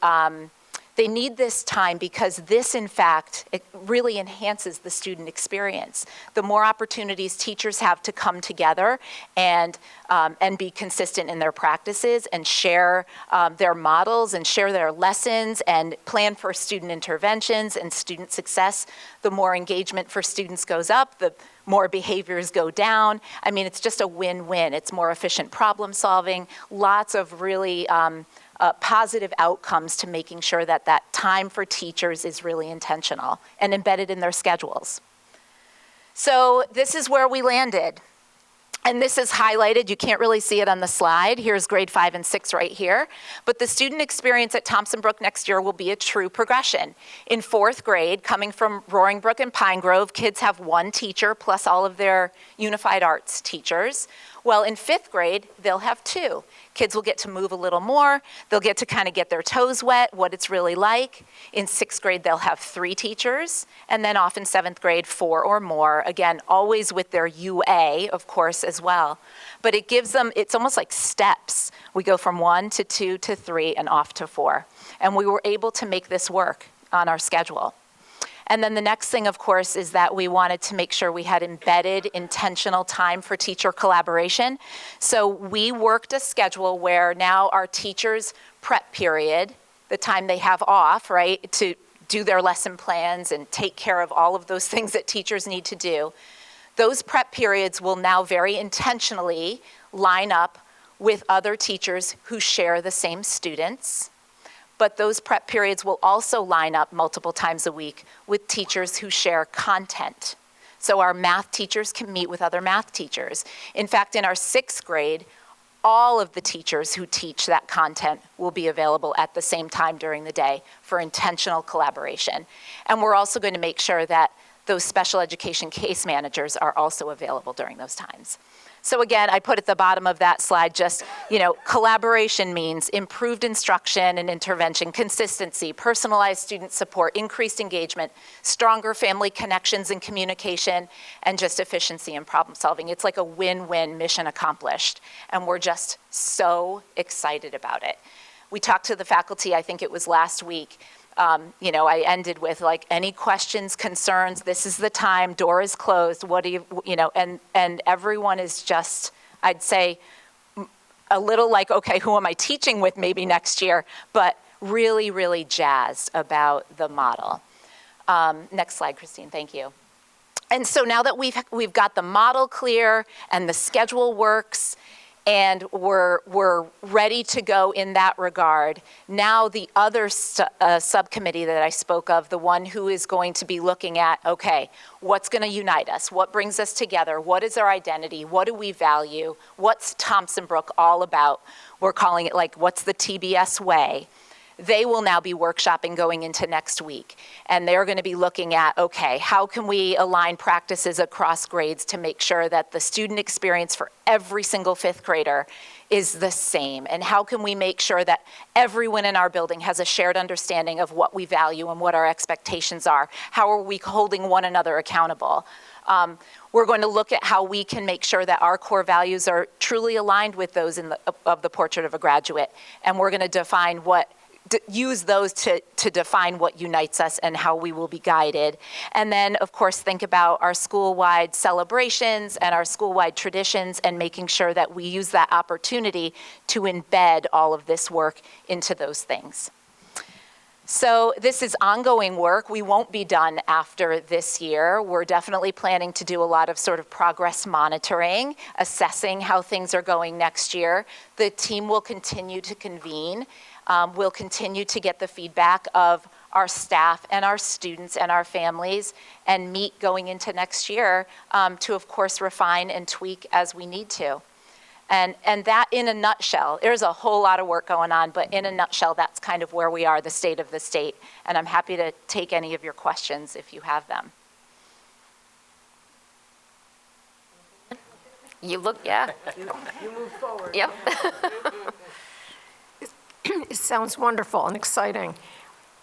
they need this time because this, in fact, it really enhances the student experience. The more opportunities teachers have to come together and be consistent in their practices and share their models and share their lessons and plan for student interventions and student success, the more engagement for students goes up, the more behaviors go down. I mean, it's just a win-win. It's more efficient problem solving, lots of really positive outcomes to making sure that that time for teachers is really intentional and embedded in their schedules. So this is where we landed. And this is highlighted, you can't really see it on the slide. Here's grade 5 and 6 right here. But the student experience at Thompson Brook next year will be a true progression. In 4th grade, coming from Roaring Brook and Pine Grove, kids have 1 teacher plus all of their unified arts teachers. Well, in 5th grade, they'll have 2. Kids will get to move a little more. They'll get to kind of get their toes wet, what it's really like. In 6th grade, they'll have 3 teachers. And then off in 7th grade, 4 or more. Again, always with their UA, of course, as well. But it gives them, it's almost like steps. We go from 1 to 2 to 3 and off to 4. And we were able to make this work on our schedule. And then the next thing, of course, is that we wanted to make sure we had embedded intentional time for teacher collaboration. So we worked a schedule where now our teachers' prep period, the time they have off, right, to do their lesson plans and take care of all of those things that teachers need to do, those prep periods will now very intentionally line up with other teachers who share the same students. But those prep periods will also line up multiple times a week with teachers who share content. So our math teachers can meet with other math teachers. In fact, in our 6th grade, all of the teachers who teach that content will be available at the same time during the day for intentional collaboration. And we're also going to make sure that those special education case managers are also available during those times. So again, I put at the bottom of that slide just, collaboration means improved instruction and intervention, consistency, personalized student support, increased engagement, stronger family connections and communication, and just efficiency and problem solving. It's like a win-win, mission accomplished. And we're just so excited about it. We talked to the faculty, I think it was last week. I ended with any questions, concerns, this is the time, door is closed, what do you, and everyone is just, I'd say, a little like, okay, who am I teaching with maybe next year, but really, really jazzed about the model. Next slide, Christine, thank you. And so now that we've got the model clear and the schedule works, and we're ready to go in that regard. Now the other subcommittee that I spoke of, the one who is going to be looking at, okay, what's going to unite us? What brings us together? What is our identity? What do we value? What's Thompson Brook all about? We're calling it what's the TBS way? They will now be workshopping going into next week. And they're going to be looking at, okay, how can we align practices across grades to make sure that the student experience for every single 5th grader is the same? And how can we make sure that everyone in our building has a shared understanding of what we value and what our expectations are? How are we holding one another accountable? We're going to look at how we can make sure that our core values are truly aligned with those of the Portrait of a Graduate. And we're going to use those to define what unites us and how we will be guided. And then, of course, think about our school-wide celebrations and our school-wide traditions and making sure that we use that opportunity to embed all of this work into those things. So this is ongoing work. We won't be done after this year. We're definitely planning to do a lot of sort of progress monitoring, assessing how things are going next year. The team will continue to convene. We'll continue to get the feedback of our staff and our students and our families and meet going into next year to, of course, refine and tweak as we need to. And that in a nutshell, there's a whole lot of work going on, but in a nutshell, that's kind of where we are, the state of the state. And I'm happy to take any of your questions if you have them. You look, yeah. You move forward. Yep. It sounds wonderful and exciting.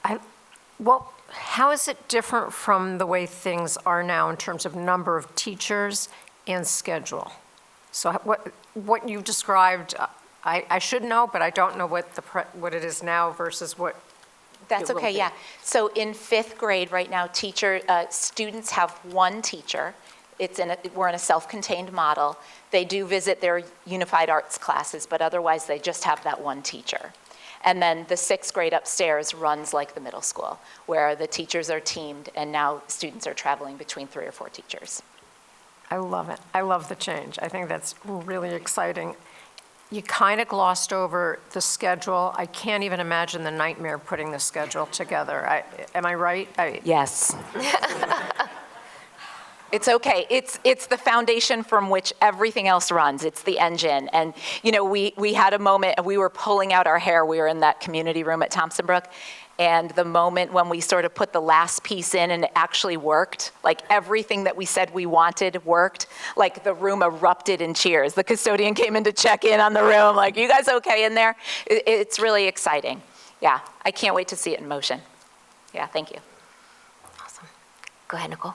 How is it different from the way things are now in terms of number of teachers and schedule? So what you've described, I should know, but I don't know what it is now versus what That's it will okay, be. yeah. So in 5th grade right now, students have one teacher. We're in a self-contained model. They do visit their unified arts classes, but otherwise they just have that one teacher. And then the 6th grade upstairs runs like the middle school, where the teachers are teamed and now students are traveling between 3 or 4 teachers. I love it. I love the change. I think that's really exciting. You kind of glossed over the schedule. I can't even imagine the nightmare putting the schedule together. Am I right? Yes. It's okay. It's the foundation from which everything else runs. It's the engine. And, we had a moment, we were pulling out our hair. We were in that community room at Thompson Brook. And the moment when we sort of put the last piece in and it actually worked, like everything that we said we wanted worked, like the room erupted in cheers. The custodian came in to check in on the room, like, you guys okay in there? It's really exciting. Yeah, I can't wait to see it in motion. Yeah, thank you. Awesome. Go ahead, Nicole.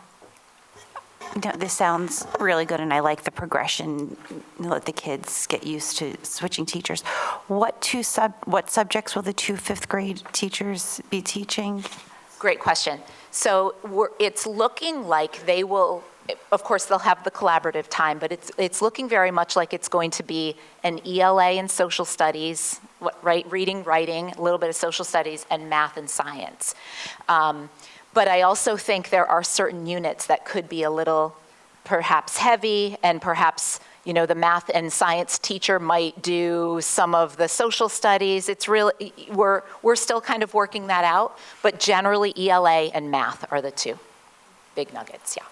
No, this sounds really good, and I like the progression. Let the kids get used to switching teachers. What subjects will the 2 5th grade teachers be teaching? Great question. So it's looking like they will, of course, they'll have the collaborative time, but it's looking very much like it's going to be an ELA in social studies, right? Reading, writing, a little bit of social studies, and math and science. But I also think there are certain units that could be a little perhaps heavy, and perhaps, the math and science teacher might do some of the social studies. It's really, we're still kind of working that out, but generally ELA and math are the 2 big nuggets, yeah.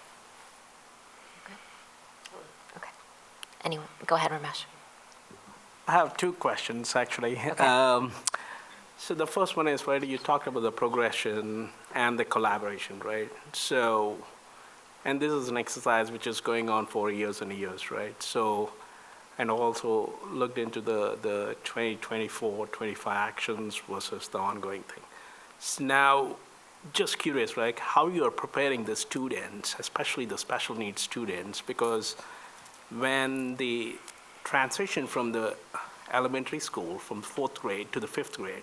Go ahead, Ramesh. I have two questions, actually. So the first one is, right, you talked about the progression and the collaboration, right? So, and this is an exercise which is going on for years and years, right? So, and also looked into the 2024-25 actions versus the ongoing thing. So now, just curious, right, how you are preparing the students, especially the special needs students, because when the transition from the elementary school, from 4th grade to the 5th grade,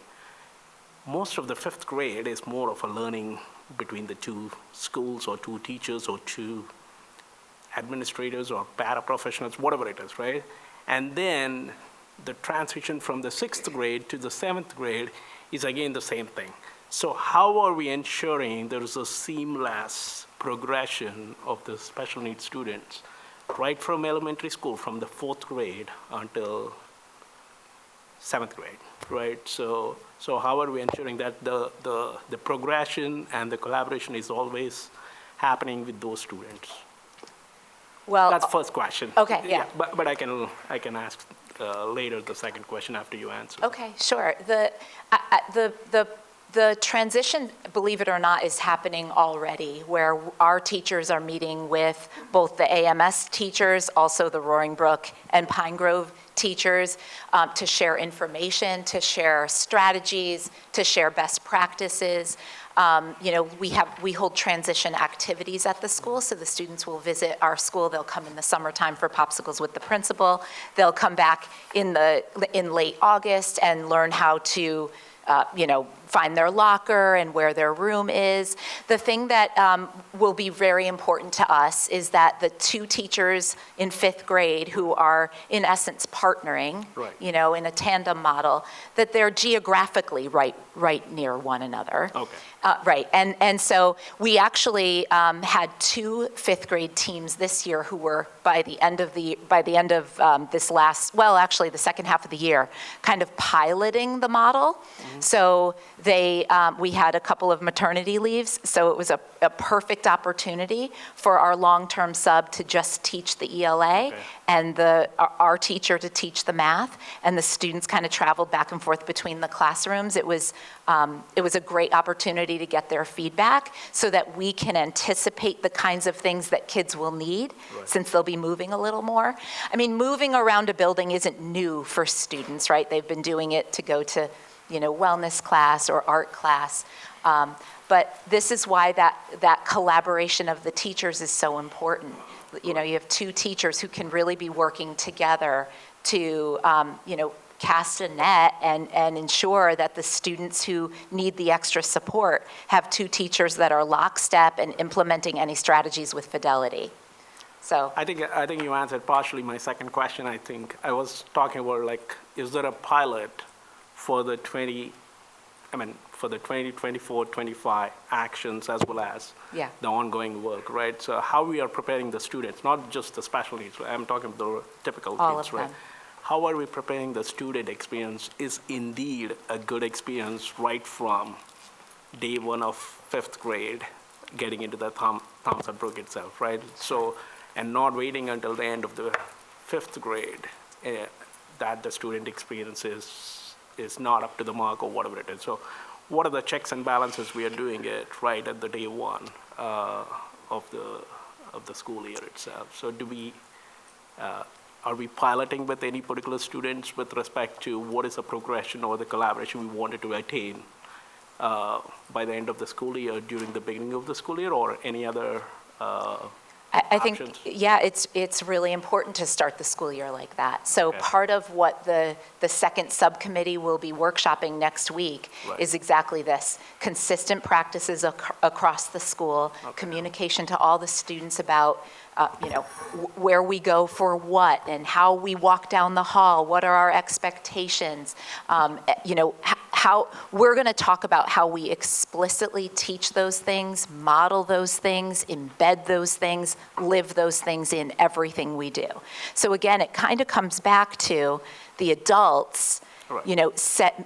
most of the 5th grade is more of a learning between the two schools or two teachers or two administrators or paraprofessionals, whatever it is, right? And then the transition from the 6th grade to the 7th grade is again the same thing. So how are we ensuring there is a seamless progression of the special needs students right from elementary school, from the 4th grade until 7th grade, right? So how are we ensuring that the progression and the collaboration is always happening with those students? Well, that's the first question. Okay, yeah. But I can ask later the second question after you answer. Okay, sure. The transition, believe it or not, is happening already, where our teachers are meeting with both the AMS teachers, also the Roaring Brook and Pine Grove teachers, to share information, to share strategies, to share best practices. We hold transition activities at the school, so the students will visit our school. They'll come in the summertime for popsicles with the principal. They'll come back in late August and learn how to find their locker and where their room is. The thing that will be very important to us is that the two teachers in 5th grade who are in essence partnering, in a tandem model, that they're geographically right near one another. Okay. Right, and so we actually had 2 5th grade teams this year who were by the end of this last, well, actually the second half of the year, kind of piloting the model. Mm-hmm. So we had a couple of maternity leaves, so it was a perfect opportunity for our long-term sub to just teach the ELA and our teacher to teach the math, and the students kind of traveled back and forth between the classrooms. It was a great opportunity to get their feedback so that we can anticipate the kinds of things that kids will need since they'll be moving a little more. I mean, moving around a building isn't new for students, right? They've been doing it to go to, wellness class or art class. But this is why that collaboration of the teachers is so important. You have 2 teachers who can really be working together to, cast a net and ensure that the students who need the extra support have 2 teachers that are lockstep and implementing any strategies with fidelity. So I think you answered partially my second question. I think I was talking about is there a pilot for the 2024-25 actions as well as the ongoing work, right? So how we are preparing the students, not just the special needs. I'm talking about the typical all kids, of right? them. How are we preparing the student experience is indeed a good experience right from day 1 of 5th grade, getting into the Thompson Brook itself, right? So, and not waiting until the end of the 5th grade that the student experience is not up to the mark or whatever it is. So what are the checks and balances we are doing it right at the day 1 of the school year itself? So are we piloting with any particular students with respect to what is the progression or the collaboration we wanted to attain by the end of the school year, during the beginning of the school year, or any other I think, it's really important to start the school year like that. So part of what the second subcommittee will be workshopping next week is exactly this: consistent practices across the school, communication to all the students about where we go for what and how we walk down the hall, what are our expectations, how we're going to talk about how we explicitly teach those things, model those things, embed those things, live those things in everything we do. So again, it kind of comes back to the adults you know,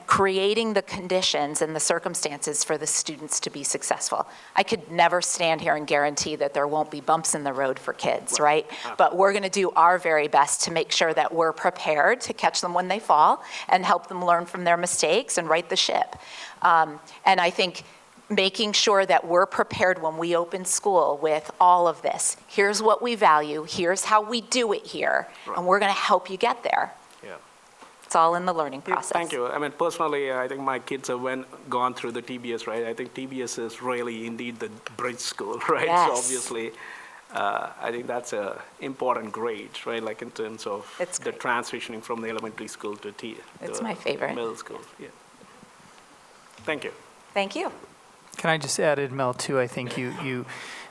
creating the conditions and the circumstances for the students to be successful. I could never stand here and guarantee that there won't be bumps in the road for kids, right? But we're going to do our very best to make sure that we're prepared to catch them when they fall and help them learn from their mistakes and right the ship. And I think making sure that we're prepared when we open school with all of this. Here's what we value, here's how we do it here, and we're going to help you get there. Yeah. It's all in the learning process. Thank you. I mean, personally, I think my kids have gone through the TBS, right? I think TBS is really indeed the bridge school, right? Yes. So obviously, I think that's a important grade, right? Like in terms of the transitioning from the elementary school to It's my favorite. Middle school. Yeah. Thank you. Thank you. Can I just add, Mel, too? I think you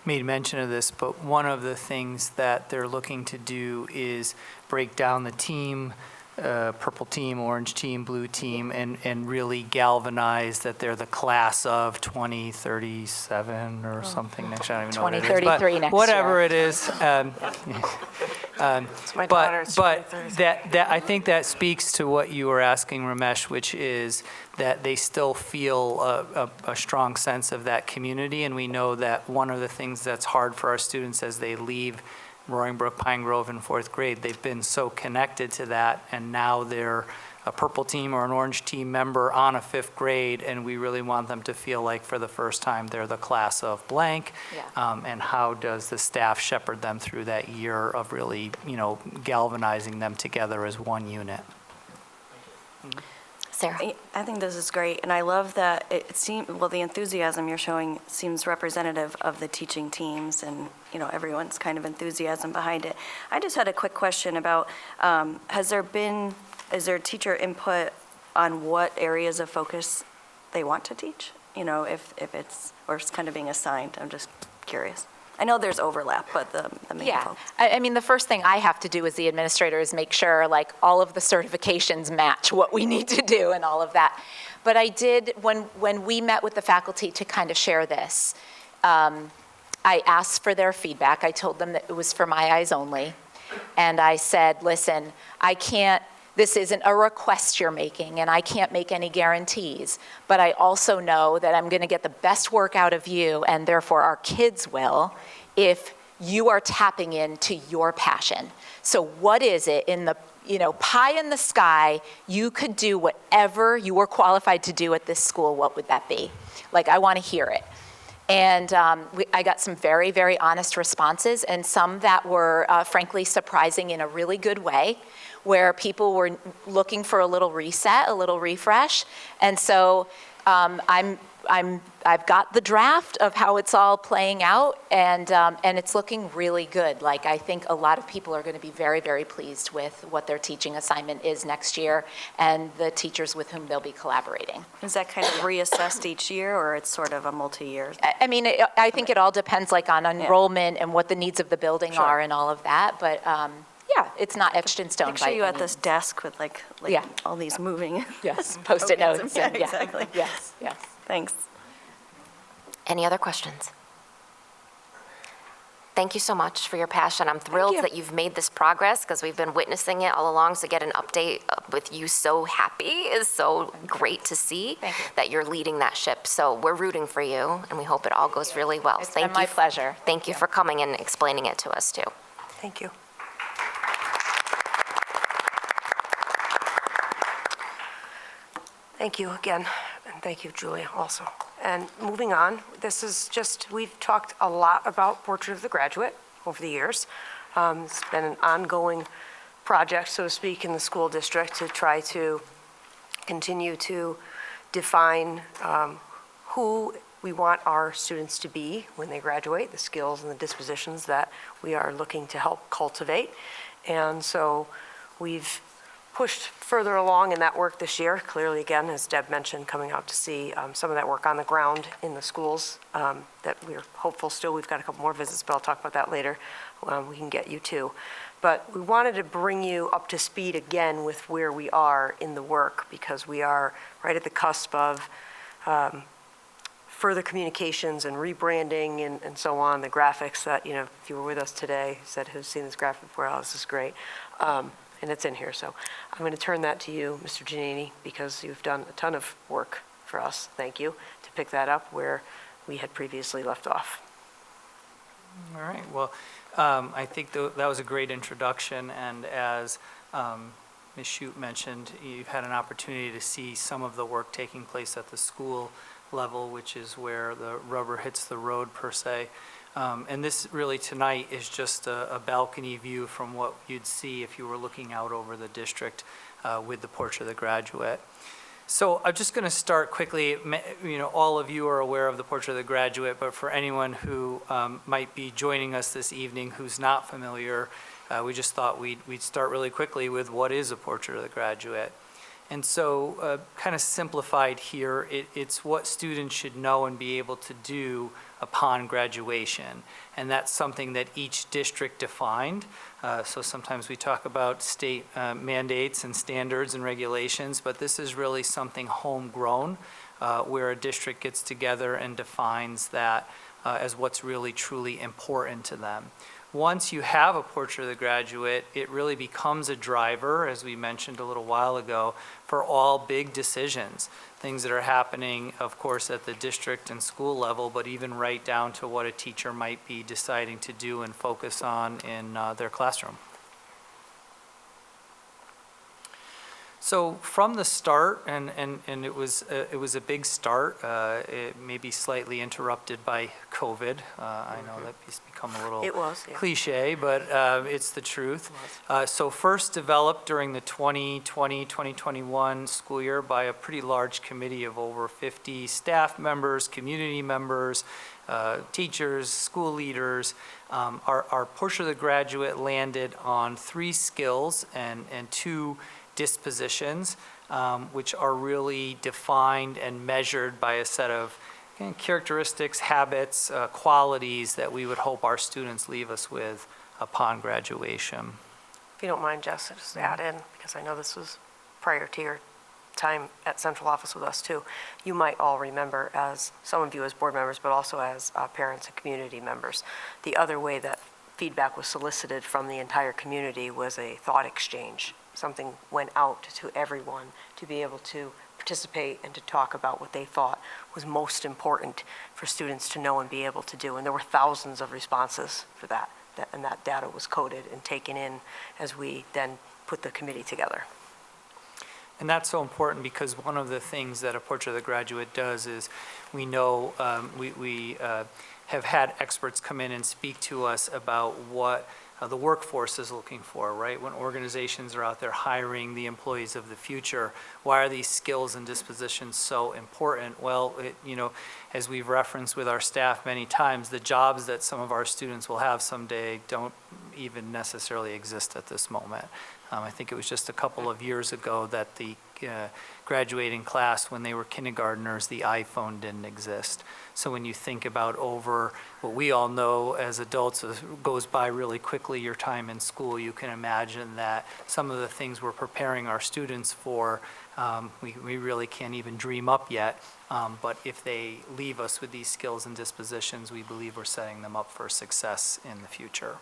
made mention of this, but one of the things that they're looking to do is break down the team, purple team, orange team, blue team, and really galvanize that they're the class of 2037 or something next year. I don't even know what it is. 2033 next year. Whatever it is. my daughter, it's But that I think that speaks to what you were asking, Ramesh, which is that they still feel a strong sense of that community, and we know that one of the things that's hard for our students as they leave Roaring Brook, Pine Grove in fourth grade, they've been so connected to that, and now they're a purple team or an orange team member on a fifth grade, and we really want them to feel like for the first time they're the class of blank. And how does the staff shepherd them through that year of really, you know, galvanizing them together as one unit? Sarah? I think this is great, and I love that it seems, well, the enthusiasm you're showing seems representative of the teaching teams, and, you know, everyone's kind of enthusiasm behind it. I just had a quick question about, is there teacher input on what areas of focus they want to teach? You know, if it's, or it's kind of being assigned, I'm just curious. I know there's overlap, but the main focus. I mean, the first thing I have to do as the administrator is make sure like all of the certifications match what we need to do and all of that. But I did, when we met with the faculty to kind of share this, I asked for their feedback. I told them that it was for my eyes only. And I said, listen, this isn't a request you're making, and I can't make any guarantees, but I also know that I'm going to get the best work out of you, and therefore our kids will, if you are tapping into your passion. So what is it in the, you know, pie in the sky, you could do whatever you were qualified to do at this school, what would that be? Like, I want to hear it. And I got some very, very honest responses, and some that were frankly surprising in a really good way, where people were looking for a little reset, a little refresh. And so I've got the draft of how it's all playing out, and it's looking really good. Like, I think a lot of people are going to be very, very pleased with what their teaching assignment is next year and the teachers with whom they'll be collaborating. Is that kind of reassessed each year, or it's sort of a multi-year? I mean, I think it all depends like on enrollment and what the needs of the building are and all of that, but yeah, it's not etched in stone. Picture you at this desk with like all these moving. Yes, Post-it notes. Yeah, And, yeah. exactly. Yes, yes. Thanks. Any other questions? Thank you so much for your passion. I'm thrilled that you've made this progress because we've been witnessing it all along. So get an update with you so happy is so great to see that you're leading that ship. So we're rooting for you, and we hope it all goes really well. It's been my pleasure. Thank you for coming and explaining it to us too. Thank you. Thank you again, and thank you, Julia, also. And moving on, this is just, we've talked a lot about Portrait of the Graduate over the years. It's been an ongoing project, so to speak, in the school district to try to continue to define who we want our students to be when they graduate, the skills and the dispositions that we are looking to help cultivate. And so we've pushed further along in that work this year. Clearly, again, as Deb mentioned, coming out to see some of that work on the ground in the schools that we're hopeful still. We've got a couple more visits, but I'll talk about that later. We can get you to. But we wanted to bring you up to speed again with where we are in the work, because we are right at the cusp of further communications and rebranding and so on. The graphics that, you know, if you were with us today, said, who's seen this graphic before? Oh, this is great. and it's in here. So I'm going to turn that to you, Mr. Giannini, because you've done a ton of work for us. Thank you, to pick that up where we had previously left off. All right, well, I think that was a great introduction, and as Ms. Shute mentioned, you've had an opportunity to see some of the work taking place at the school level, which is where the rubber hits the road per se. And this really tonight is just a balcony view from what you'd see if you were looking out over the district with the Portrait of the Graduate. So I'm just going to start quickly. You know, all of you are aware of the Portrait of the Graduate, but for anyone who might be joining us this evening who's not familiar, we just thought we'd start really quickly with what is a Portrait of the Graduate. And so kind of simplified here, it's what students should know and be able to do upon graduation. And that's something that each district defined. So sometimes we talk about state mandates and standards and regulations, but this is really something homegrown where a district gets together and defines that as what's really truly important to them. Once you have a Portrait of the Graduate, it really becomes a driver, as we mentioned a little while ago, for all big decisions. Things that are happening, of course, at the district and school level, but even right down to what a teacher might be deciding to do and focus on in their classroom. So from the start, and it was a big start, it may be slightly interrupted by COVID. I know that's become a little cliche, but it's the truth. So first developed during the 2020-2021 school year by a pretty large committee of over 50 staff members, community members, teachers, school leaders. Our Portrait of the Graduate landed on 3 skills and 2 dispositions, which are really defined and measured by a set of characteristics, habits, qualities that we would hope our students leave us with upon graduation. If you don't mind, Jess, I'll just add in, because I know this was prior to your time at central office with us too. You might all remember, as some of you as board members, but also as parents and community members, the other way that feedback was solicited from the entire community was a thought exchange. Something went out to everyone to be able to participate and to talk about what they thought was most important for students to know and be able to do. And there were thousands of responses for that, and that data was coded and taken in as we then put the committee together. And that's so important because one of the things that a Portrait of the Graduate does is we know we have had experts come in and speak to us about what the workforce is looking for, right? When organizations are out there hiring the employees of the future, why are these skills and dispositions so important? Well, you know, as we've referenced with our staff many times, the jobs that some of our students will have someday don't even necessarily exist at this moment. I think it was just a couple of years ago that the graduating class, when they were kindergartners, the iPhone didn't exist. So when you think about over what we all know as adults goes by really quickly, your time in school, you can imagine that some of the things we're preparing our students for, we really can't even dream up yet. But if they leave us with these skills and dispositions, we believe we're setting them up for success in the future.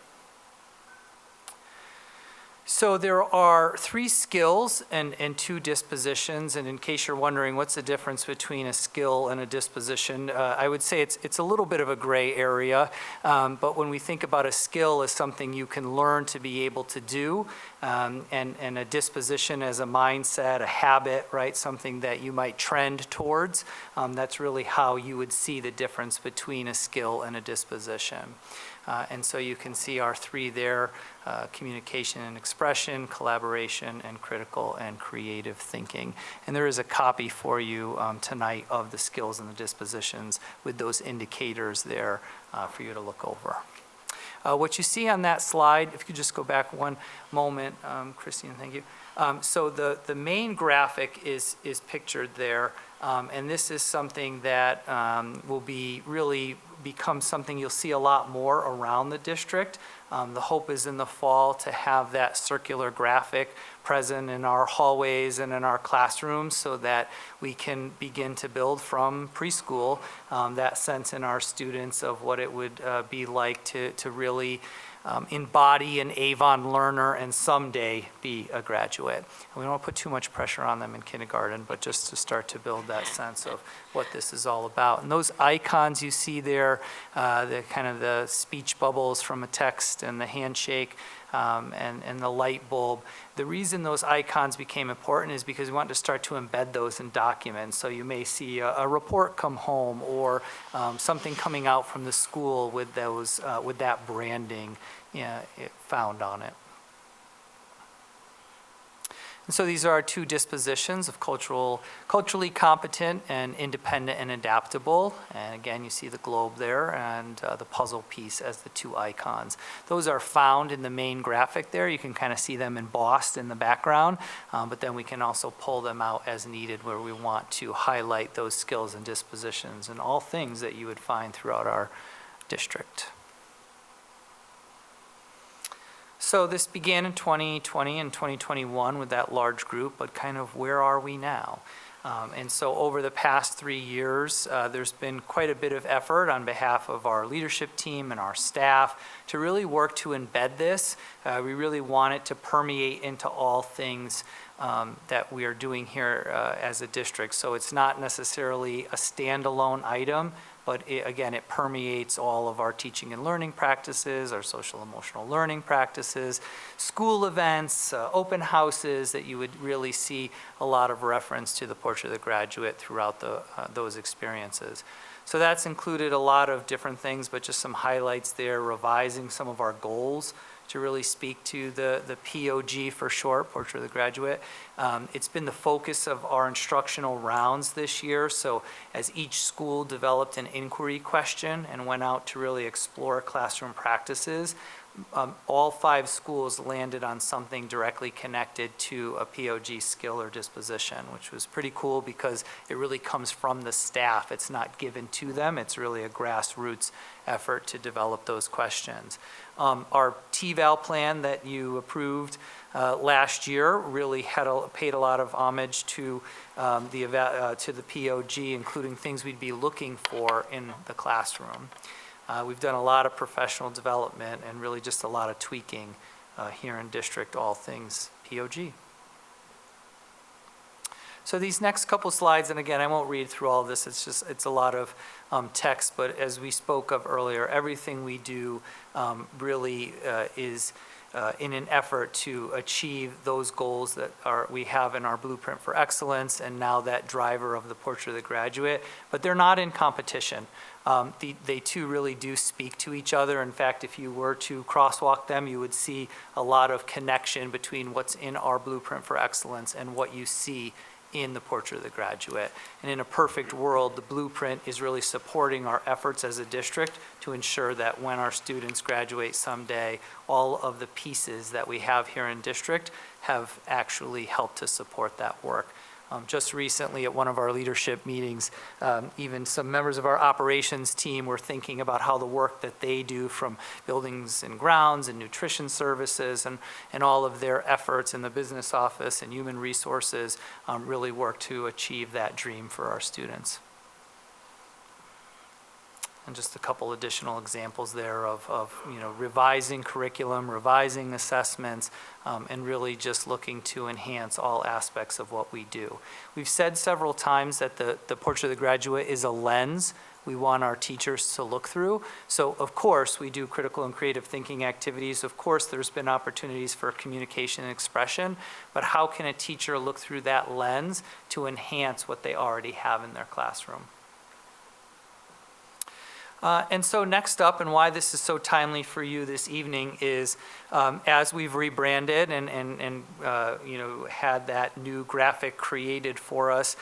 So there are 3 skills and 2 dispositions, and in case you're wondering what's the difference between a skill and a disposition, I would say it's a little bit of a gray area, but when we think about a skill as something you can learn to be able to do, and a disposition as a mindset, a habit, right, something that you might trend towards, that's really how you would see the difference between a skill and a disposition. And so you can see our 3 there, communication and expression, collaboration, and critical and creative thinking. And there is a copy for you tonight of the skills and the dispositions with those indicators there for you to look over. What you see on that slide, if you could just go back one moment, Christine, thank you. So the main graphic is pictured there, and this is something that will be really become something you'll see a lot more around the district. The hope is in the fall to have that circular graphic present in our hallways and in our classrooms so that we can begin to build from preschool that sense in our students of what it would be like to really embody an Avon learner and someday be a graduate. And we don't want to put too much pressure on them in kindergarten, but just to start to build that sense of what this is all about. And those icons you see there, the kind of the speech bubbles from a text and the handshake, and the light bulb. The reason those icons became important is because we wanted to start to embed those in documents. So you may see a report come home or something coming out from the school with those with that branding found on it. And so these are our two dispositions of culturally competent and independent and adaptable. And again, you see the globe there and the puzzle piece as the two icons. Those are found in the main graphic there. You can kind of see them embossed in the background, but then we can also pull them out as needed where we want to highlight those skills and dispositions and all things that you would find throughout our district. So this began in 2020 and 2021 with that large group, but kind of where are we now? And so over the past 3 years, there's been quite a bit of effort on behalf of our leadership team and our staff to really work to embed this. We really want it to permeate into all things that we are doing here as a district. So it's not necessarily a standalone item, but again, it permeates all of our teaching and learning practices, our social emotional learning practices, school events, open houses, that you would really see a lot of reference to the Portrait of the Graduate throughout those experiences. So that's included a lot of different things, but just some highlights there, revising some of our goals to really speak to the POG for short, Portrait of the Graduate. It's been the focus of our instructional rounds this year. So as each school developed an inquiry question and went out to really explore classroom practices, all 5 schools landed on something directly connected to a POG skill or disposition, which was pretty cool because it really comes from the staff. It's not given to them. It's really a grassroots effort to develop those questions. Our TVAL plan that you approved last year really paid a lot of homage to the POG, including things we'd be looking for in the classroom. We've done a lot of professional development and really just a lot of tweaking here in district, all things POG. So these next couple slides, and again, I won't read through all of this, it's a lot of text, but as we spoke of earlier, everything we do really is in an effort to achieve those goals that we have in our blueprint for excellence and now that driver of the Portrait of the Graduate, but they're not in competition. They two really do speak to each other. In fact, if you were to crosswalk them, you would see a lot of connection between what's in our blueprint for excellence and what you see in the Portrait of the Graduate. And in a perfect world, the blueprint is really supporting our efforts as a district to ensure that when our students graduate someday, all of the pieces that we have here in district have actually helped to support that work. Just recently at one of our leadership meetings, even some members of our operations team were thinking about how the work that they do from buildings and grounds and nutrition services and all of their efforts in the business office and human resources really work to achieve that dream for our students. And just a couple additional examples there of revising curriculum, revising assessments, and really just looking to enhance all aspects of what we do. We've said several times that the Portrait of the Graduate is a lens we want our teachers to look through. So of course we do critical and creative thinking activities. Of course there's been opportunities for communication and expression, but how can a teacher look through that lens to enhance what they already have in their classroom? And so next up, and why this is so timely for you this evening, is as we've rebranded and had that new graphic created for us,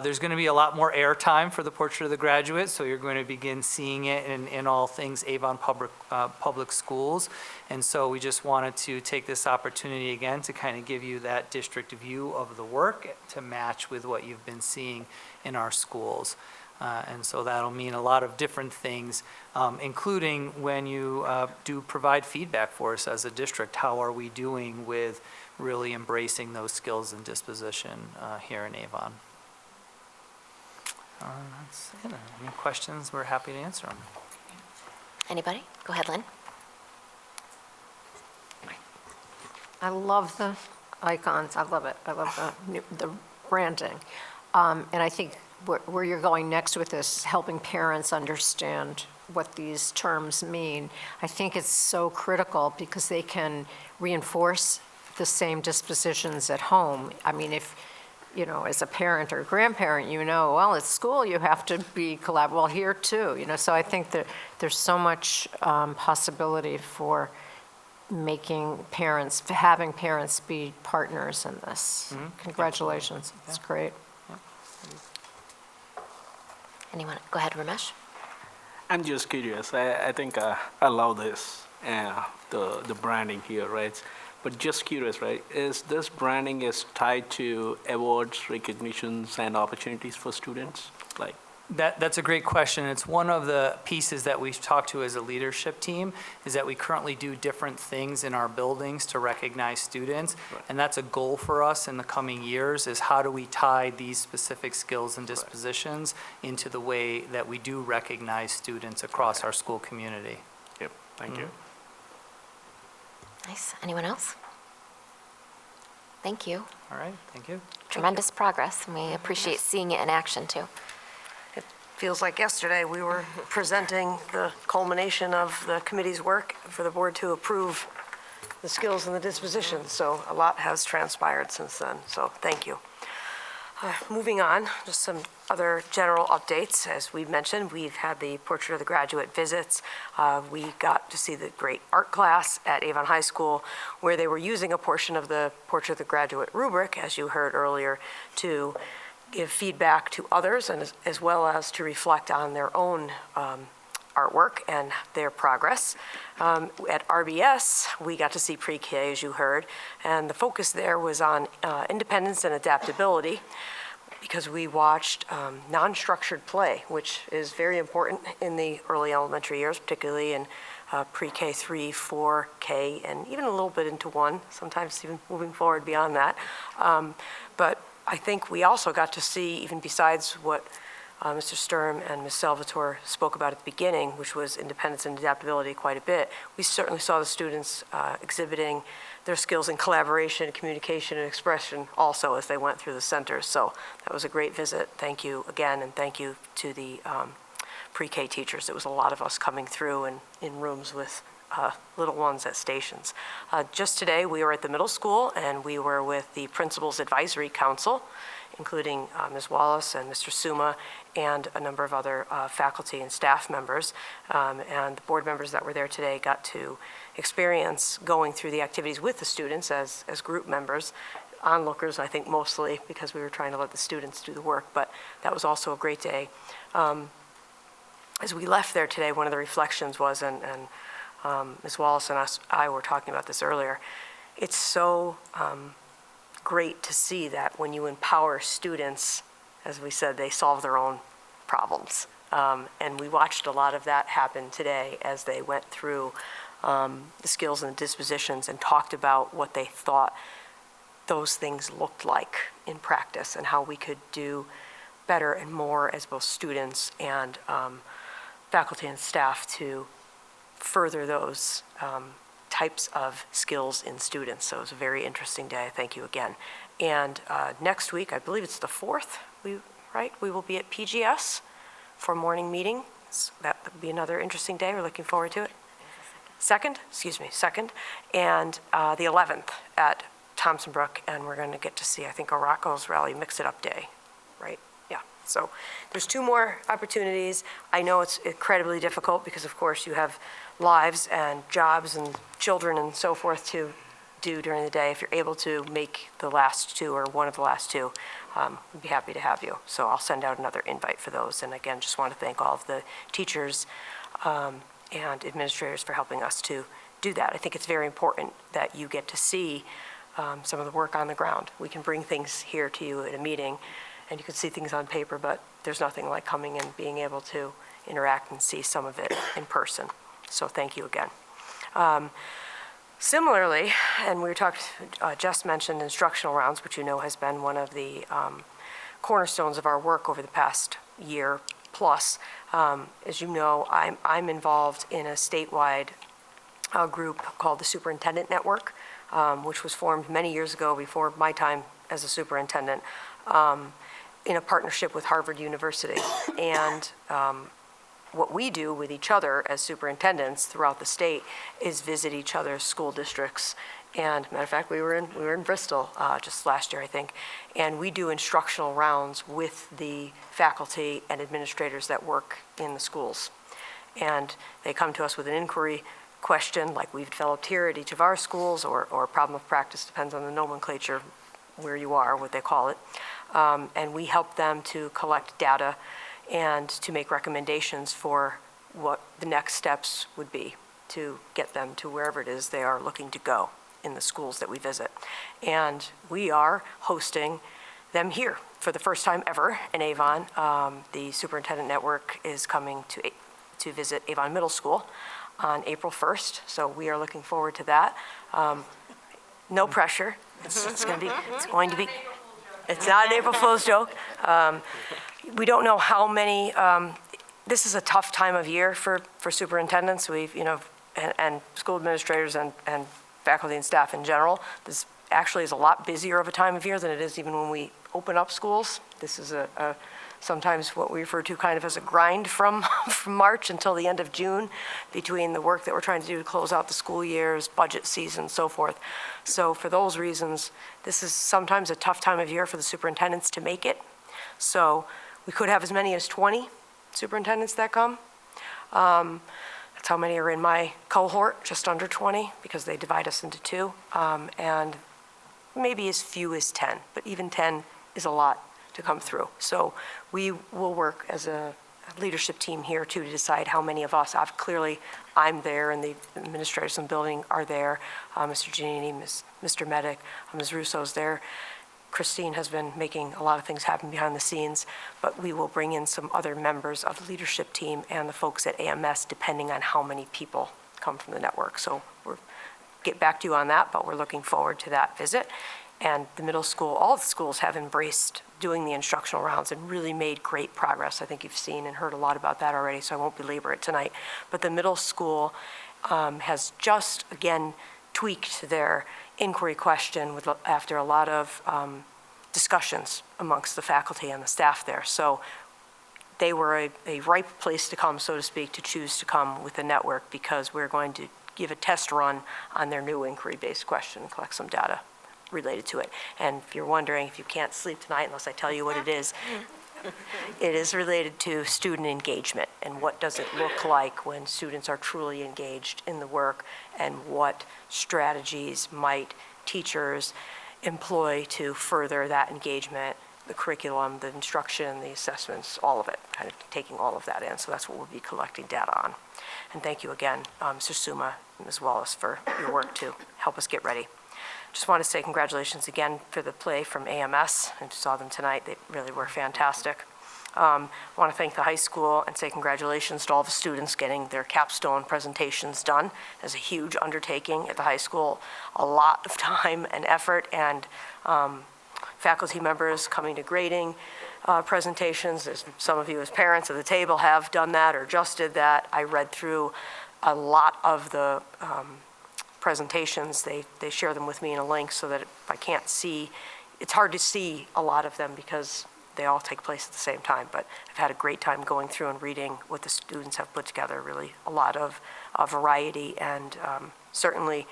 there's going to be a lot more airtime for the Portrait of the Graduate, so you're going to begin seeing it in all things Avon Public Schools. And so we just wanted to take this opportunity again to kind of give you that district view of the work to match with what you've been seeing in our schools. And so that'll mean a lot of different things, including when you do provide feedback for us as a district. How are we doing with really embracing those skills and disposition here in Avon? That's it. Any questions? We're happy to answer them. Anybody? Go ahead, Lynn. I love the icons. I love it. I love the branding. And I think where you're going next with this, helping parents understand what these terms mean, I think it's so critical because they can reinforce the same dispositions at home. I mean, if, you know, as a parent or grandparent, you know, well, at school you have to be collaborative. Well, here too, you know, so I think that there's so much possibility for having parents be partners in this. Congratulations, it's great. Anyone? Go ahead, Ramesh. I'm just curious. I think I love this, the branding here, right? But just curious, right? Is this branding is tied to awards, recognitions, and opportunities for students? Like That's a great question. It's one of the pieces that we've talked to as a leadership team, is that we currently do different things in our buildings to recognize students. Right. And that's a goal for us in the coming years, is how do we tie these specific skills and dispositions into the way that we do recognize students across our school community. Yep, thank you. Nice. Anyone else? Thank you. All right, thank you. Tremendous progress, and we appreciate seeing it in action too. Feels like yesterday we were presenting the culmination of the committee's work for the board to approve the skills and the dispositions. So a lot has transpired since then, so thank you. Moving on, just some other general updates. As we mentioned, we've had the Portrait of the Graduate visits. We got to see the great art class at Avon High School, where they were using a portion of the Portrait of the Graduate rubric, as you heard earlier, to give feedback to others, and as well as to reflect on their own artwork and their progress. At RBS, we got to see pre-K, as you heard, and the focus there was on independence and adaptability, because we watched non-structured play, which is very important in the early elementary years, particularly in pre-K 3, 4, K, and even a little bit into 1, sometimes even moving forward beyond that. But I think we also got to see, even besides what Mr. Sturm and Ms. Salvatore spoke about at the beginning, which was independence and adaptability quite a bit, we certainly saw the students exhibiting their skills in collaboration, communication, and expression also as they went through the centers. So that was a great visit. Thank you again, and thank you to the pre-K teachers. There was a lot of us coming through and in rooms with little ones at stations. Just today, we were at the middle school, and we were with the Principals Advisory Council, including Ms. Wallace and Mr. Suma, and a number of other faculty and staff members. And the board members that were there today got to experience going through the activities with the students as group members, onlookers, I think, mostly, because we were trying to let the students do the work, but that was also a great day. As we left there today, one of the reflections was, and Ms. Wallace and I were talking about this earlier, it's so great to see that when you empower students, as we said, they solve their own problems. And we watched a lot of that happen today as they went through the skills and the dispositions and talked about what they thought those things looked like in practice and how we could do better and more as both students and faculty and staff to further those types of skills in students. So it was a very interesting day. Thank you again. And next week, I believe it's the 4th, we will be at PGS for a morning meeting. So that will be another interesting day. We're looking forward to it. Second. And the 11th at Thompson Brook, and we're going to get to see, I think, a Rocco's Rally Mix-It-Up Day, right? Yeah. So there's 2 more opportunities. I know it's incredibly difficult because, of course, you have lives and jobs and children and so forth to do during the day. If you're able to make the last 2 or one of the last 2, we'd be happy to have you. So I'll send out another invite for those. And again, just want to thank all of the teachers and administrators for helping us to do that. I think it's very important that you get to see some of the work on the ground. We can bring things here to you at a meeting, and you can see things on paper, but there's nothing like coming and being able to interact and see some of it in person. So thank you again. Similarly, and we just mentioned instructional rounds, which you know has been one of the cornerstones of our work over the past year plus. As you know, I'm involved in a statewide group called the Superintendent Network, which was formed many years ago before my time as a superintendent, in a partnership with Harvard University. And what we do with each other as superintendents throughout the state is visit each other's school districts. And matter of fact, we were in Bristol just last year, I think, and we do instructional rounds with the faculty and administrators that work in the schools. And they come to us with an inquiry question like we've developed here at each of our schools, or a problem of practice, depends on the nomenclature, where you are, what they call it. And we help them to collect data and to make recommendations for what the next steps would be to get them to wherever it is they are looking to go in the schools that we visit. And we are hosting them here for the first time ever in Avon. The Superintendent Network is coming to visit Avon Middle School on April 1st, so we are looking forward to that. No pressure. It's going to be. It's not an April Fool's joke. We don't know how many. This is a tough time of year for superintendents. We've, and school administrators and faculty and staff in general. This actually is a lot busier of a time of year than it is even when we open up schools. This is sometimes what we refer to kind of as a grind from March until the end of June, between the work that we're trying to do to close out the school years, budget season, so forth. So for those reasons, this is sometimes a tough time of year for the superintendents to make it. So we could have as many as 20 superintendents that come. That's how many are in my cohort, just under 20, because they divide us into two, and maybe as few as 10, but even 10 is a lot to come through. So we will work as a leadership team here too to decide how many of us. Clearly, I'm there, and the administrators in the building are there. Mr. Giannini, Mr. Medic, Ms. Russo's there. Christine has been making a lot of things happen behind the scenes, but we will bring in some other members of the leadership team and the folks at AMS, depending on how many people come from the network. So we'll get back to you on that, but we're looking forward to that visit. And the middle school, all the schools have embraced doing the instructional rounds and really made great progress. I think you've seen and heard a lot about that already, so I won't belabor it tonight. But the middle school has just, again, tweaked their inquiry question after a lot of discussions amongst the faculty and the staff there. So they were a ripe place to come, so to speak, to choose to come with the network, because we're going to give a test run on their new inquiry-based question and collect some data related to it. And if you're wondering, if you can't sleep tonight unless I tell you what it is related to student engagement and what does it look like when students are truly engaged in the work, and what strategies might teachers employ to further that engagement, the curriculum, the instruction, the assessments, all of it, kind of taking all of that in. So that's what we'll be collecting data on. And thank you again, Mr. Suma and Ms. Wallace, for your work to help us get ready. Just want to say congratulations again for the play from AMS. I saw them tonight. They really were fantastic. I want to thank the high school and say congratulations to all the students getting their capstone presentations done. It's a huge undertaking at the high school, a lot of time and effort, and faculty members coming to grading presentations. As some of you as parents at the table have done that or just did that. I read through a lot of the presentations. They share them with me in a link so that if I can't see, it's hard to see a lot of them because they all take place at the same time. But I've had a great time going through and reading what the students have put together, really a lot of variety, and certainly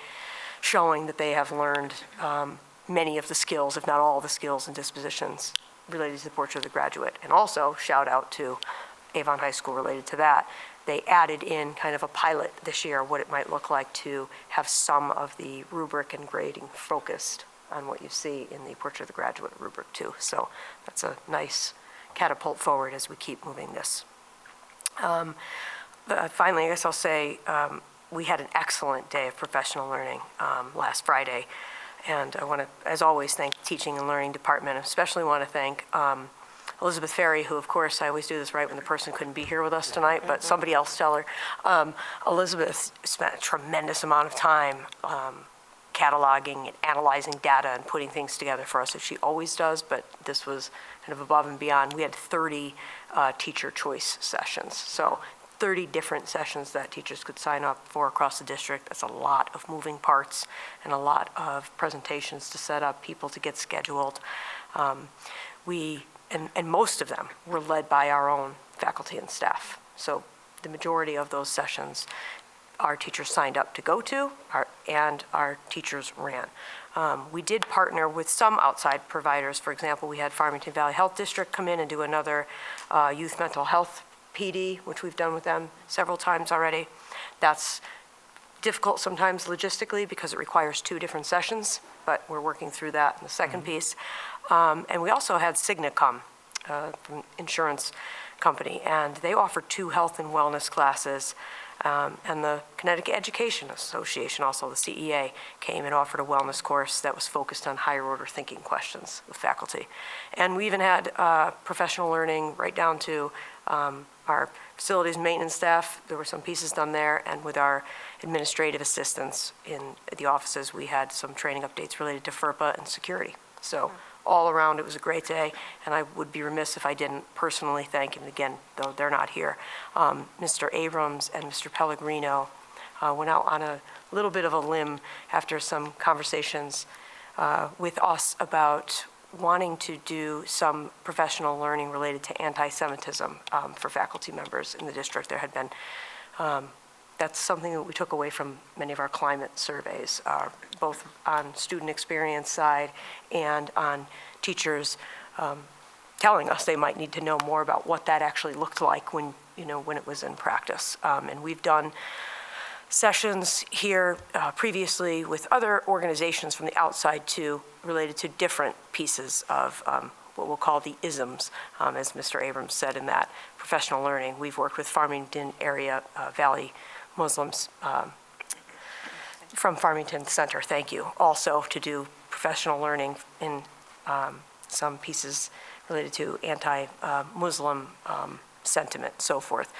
showing that they have learned many of the skills, if not all the skills and dispositions related to the Portrait of the Graduate. And also shout out to Avon High School related to that. They added in kind of a pilot this year, what it might look like to have some of the rubric and grading focused on what you see in the Portrait of the Graduate rubric too. So that's a nice catapult forward as we keep moving this. Finally, I guess I'll say we had an excellent day of professional learning last Friday. And I want to, as always, thank the Teaching and Learning Department. I especially want to thank Elizabeth Ferry, who, of course, I always do this right when the person couldn't be here with us tonight, but somebody else tell her. Elizabeth spent a tremendous amount of time cataloging and analyzing data and putting things together for us, as she always does, but this was kind of above and beyond. We had 30 teacher choice sessions. So 30 different sessions that teachers could sign up for across the district. That's a lot of moving parts and a lot of presentations to set up, people to get scheduled. And most of them were led by our own faculty and staff. So the majority of those sessions our teachers signed up to go to, and our teachers ran. We did partner with some outside providers. For example, we had Farmington Valley Health District come in and do another youth mental health PD, which we've done with them several times already. That's difficult sometimes logistically because it requires 2 different sessions, but we're working through that in the second piece. And we also had Cigna come, from insurance company, and they offered 2 health and wellness classes. And the Connecticut Education Association, also the CEA, came and offered a wellness course that was focused on higher order thinking questions with faculty. And we even had professional learning right down to our facilities maintenance staff. There were some pieces done there, and with our administrative assistants in the offices, we had some training updates related to FERPA and security. So all around, it was a great day, and I would be remiss if I didn't personally thank, and again, though they're not here, Mr. Abrams and Mr. Pellegrino went out on a little bit of a limb after some conversations with us about wanting to do some professional learning related to anti-Semitism for faculty members in the district. There had been, that's something that we took away from many of our climate surveys, both on student experience side and on teachers telling us they might need to know more about what that actually looked like when it was in practice. And we've done sessions here previously with other organizations from the outside too, related to different pieces of what we'll call the isms, as Mr. Abrams said in that professional learning. We've worked with Farmington area Valley Muslims from Farmington Center, thank you, also to do professional learning in some pieces related to anti-Muslim sentiment, so forth.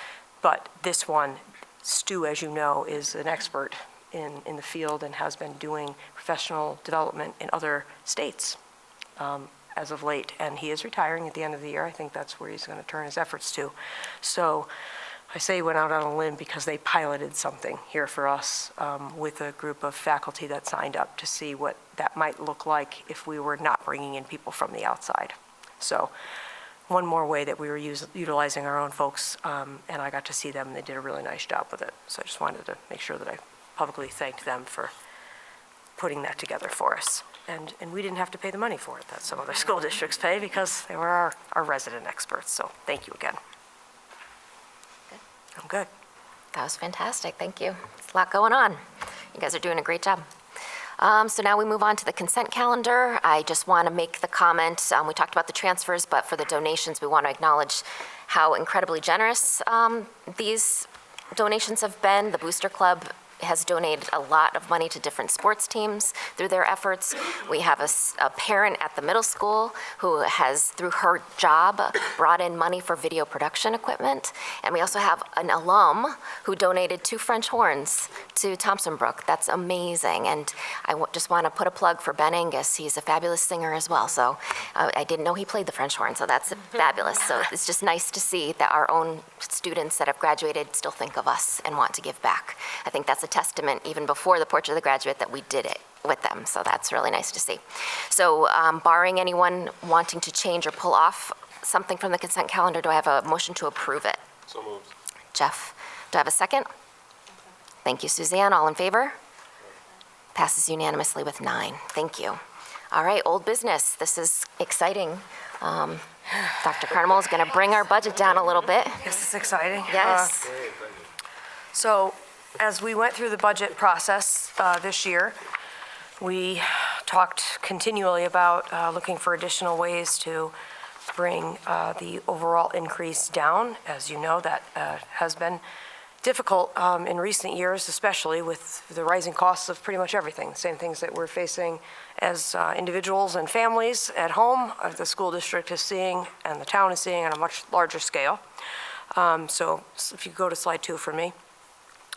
But this one, Stu, as you know, is an expert in the field and has been doing professional development in other states as of late. And he is retiring at the end of the year. I think that's where he's going to turn his efforts to. So I say he went out on a limb because they piloted something here for us with a group of faculty that signed up to see what that might look like if we were not bringing in people from the outside. So one more way that we were utilizing our own folks, and I got to see them, and they did a really nice job with it. So I just wanted to make sure that I publicly thanked them for putting that together for us. And we didn't have to pay the money for it that some other school districts pay because they were our resident experts. So thank you again. I'm good. That was fantastic. Thank you. There's a lot going on. You guys are doing a great job. So now we move on to the consent calendar. I just want to make the comment, we talked about the transfers, but for the donations, we want to acknowledge how incredibly generous these donations have been. The Booster Club has donated a lot of money to different sports teams through their efforts. We have a parent at the middle school who has, through her job, brought in money for video production equipment. And we also have an alum who donated 2 French horns to Thompson Brook. That's amazing. And I just want to put a plug for Ben Angus. He's a fabulous singer as well. So I didn't know he played the French horn, so that's fabulous. So it's just nice to see that our own students that have graduated still think of us and want to give back. I think that's a testament, even before the Portrait of the Graduate, that we did it with them. So that's really nice to see. So barring anyone wanting to change or pull off something from the consent calendar, do I have a motion to approve it? So moved. Jeff, do I have a second? Thank you, Suzanne. All in favor? Passes unanimously with 9. Thank you. All right, old business. This is exciting. Dr. Carnimal is going to bring our budget down a little bit. This is exciting. Yes. So as we went through the budget process this year, we talked continually about looking for additional ways to bring the overall increase down. As you know, that has been difficult in recent years, especially with the rising costs of pretty much everything. Same things that we're facing as individuals and families at home, the school district is seeing and the town is seeing on a much larger scale. So if you go to slide 2 for me.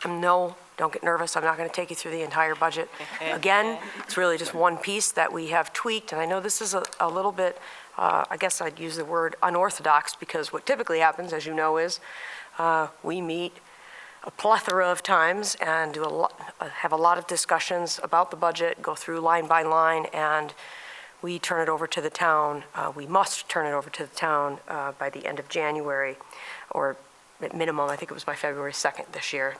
I'm no don't get nervous, I'm not going to take you through the entire budget. Again, it's really just one piece that we have tweaked, and I know this is a little bit, I guess I'd use the word unorthodox, because what typically happens, as you know, is we meet a plethora of times and have a lot of discussions about the budget, go through line by line, and we turn it over to the town. We must turn it over to the town by the end of January, or at minimum, I think it was by February 2nd this year.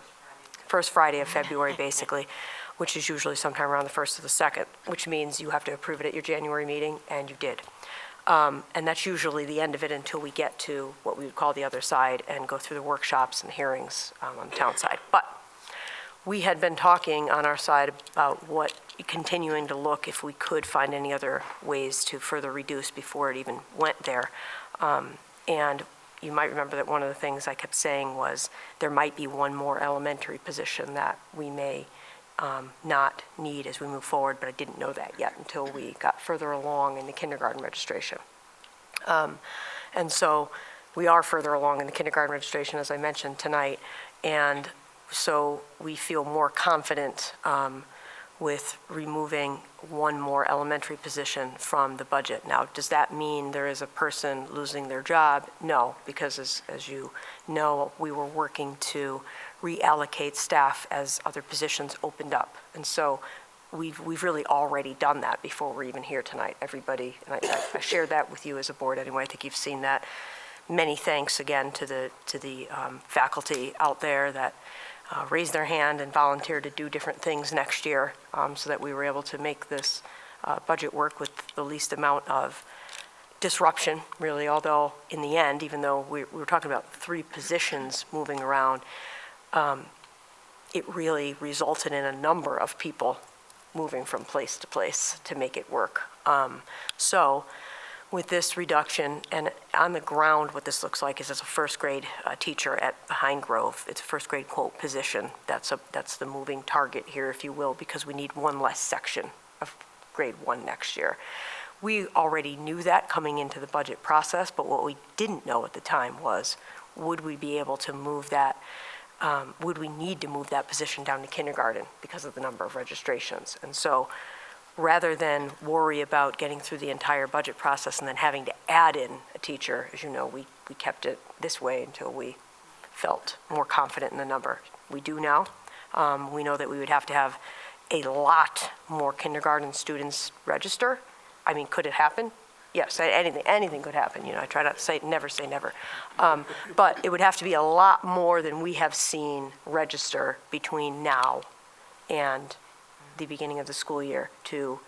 First Friday of February, basically, which is usually sometime around the 1st or the 2nd, which means you have to approve it at your January meeting, and you did. And that's usually the end of it until we get to what we would call the other side and go through the workshops and hearings on the town side. But we had been talking on our side about continuing to look if we could find any other ways to further reduce before it even went there. And you might remember that one of the things I kept saying was there might be one more elementary position that we may not need as we move forward, but I didn't know that yet until we got further along in the kindergarten registration. And so we are further along in the kindergarten registration, as I mentioned tonight, and so we feel more confident with removing one more elementary position from the budget. Now, does that mean there is a person losing their job? No, because as you know, we were working to reallocate staff as other positions opened up. And so we've really already done that before we're even here tonight. Everybody, and I shared that with you as a board anyway. I think you've seen that. Many thanks again to the faculty out there that raised their hand and volunteered to do different things next year so that we were able to make this budget work with the least amount of disruption, really, although in the end, even though we were talking about 3 positions moving around, it really resulted in a number of people moving from place to place to make it work. So with this reduction, and on the ground, what this looks like is as a first grade teacher at Behind Grove. It's a first grade quote position. That's the moving target here, if you will, because we need one less section of grade 1 next year. We already knew that coming into the budget process, but what we didn't know at the time was, would we be able to move that, would we need to move that position down to kindergarten because of the number of registrations? And so rather than worry about getting through the entire budget process and then having to add in a teacher, as you know, we kept it this way until we felt more confident in the number. We do now. We know that we would have to have a lot more kindergarten students register. I mean, could it happen? Yes, anything could happen. You know, I try not to say never say never. But it would have to be a lot more than we have seen register between now and the beginning of the school year to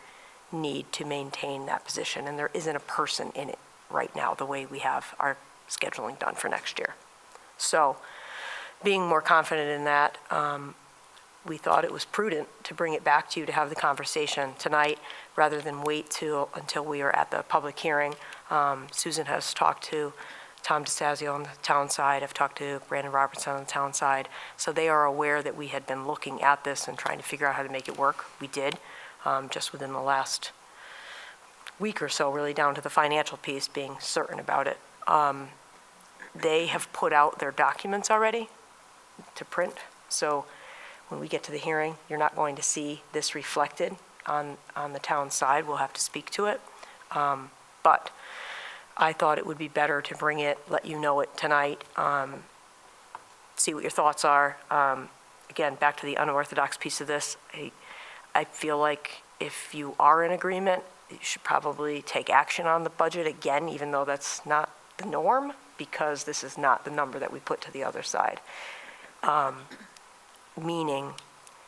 need to maintain that position. And there isn't a person in it right now the way we have our scheduling done for next year. So being more confident in that, we thought it was prudent to bring it back to you to have the conversation tonight rather than wait until we are at the public hearing. Susan has talked to Tom DeStazio on the town side. I've talked to Brandon Robertson on the town side. So they are aware that we had been looking at this and trying to figure out how to make it work. We did, just within the last week or so, really down to the financial piece, being certain about it. They have put out their documents already to print. So when we get to the hearing, you're not going to see this reflected on the town side. We'll have to speak to it. But I thought it would be better to bring it, let you know it tonight, see what your thoughts are. Again, back to the unorthodox piece of this, I feel like if you are in agreement, you should probably take action on the budget again, even though that's not the norm, because this is not the number that we put to the other side. Meaning,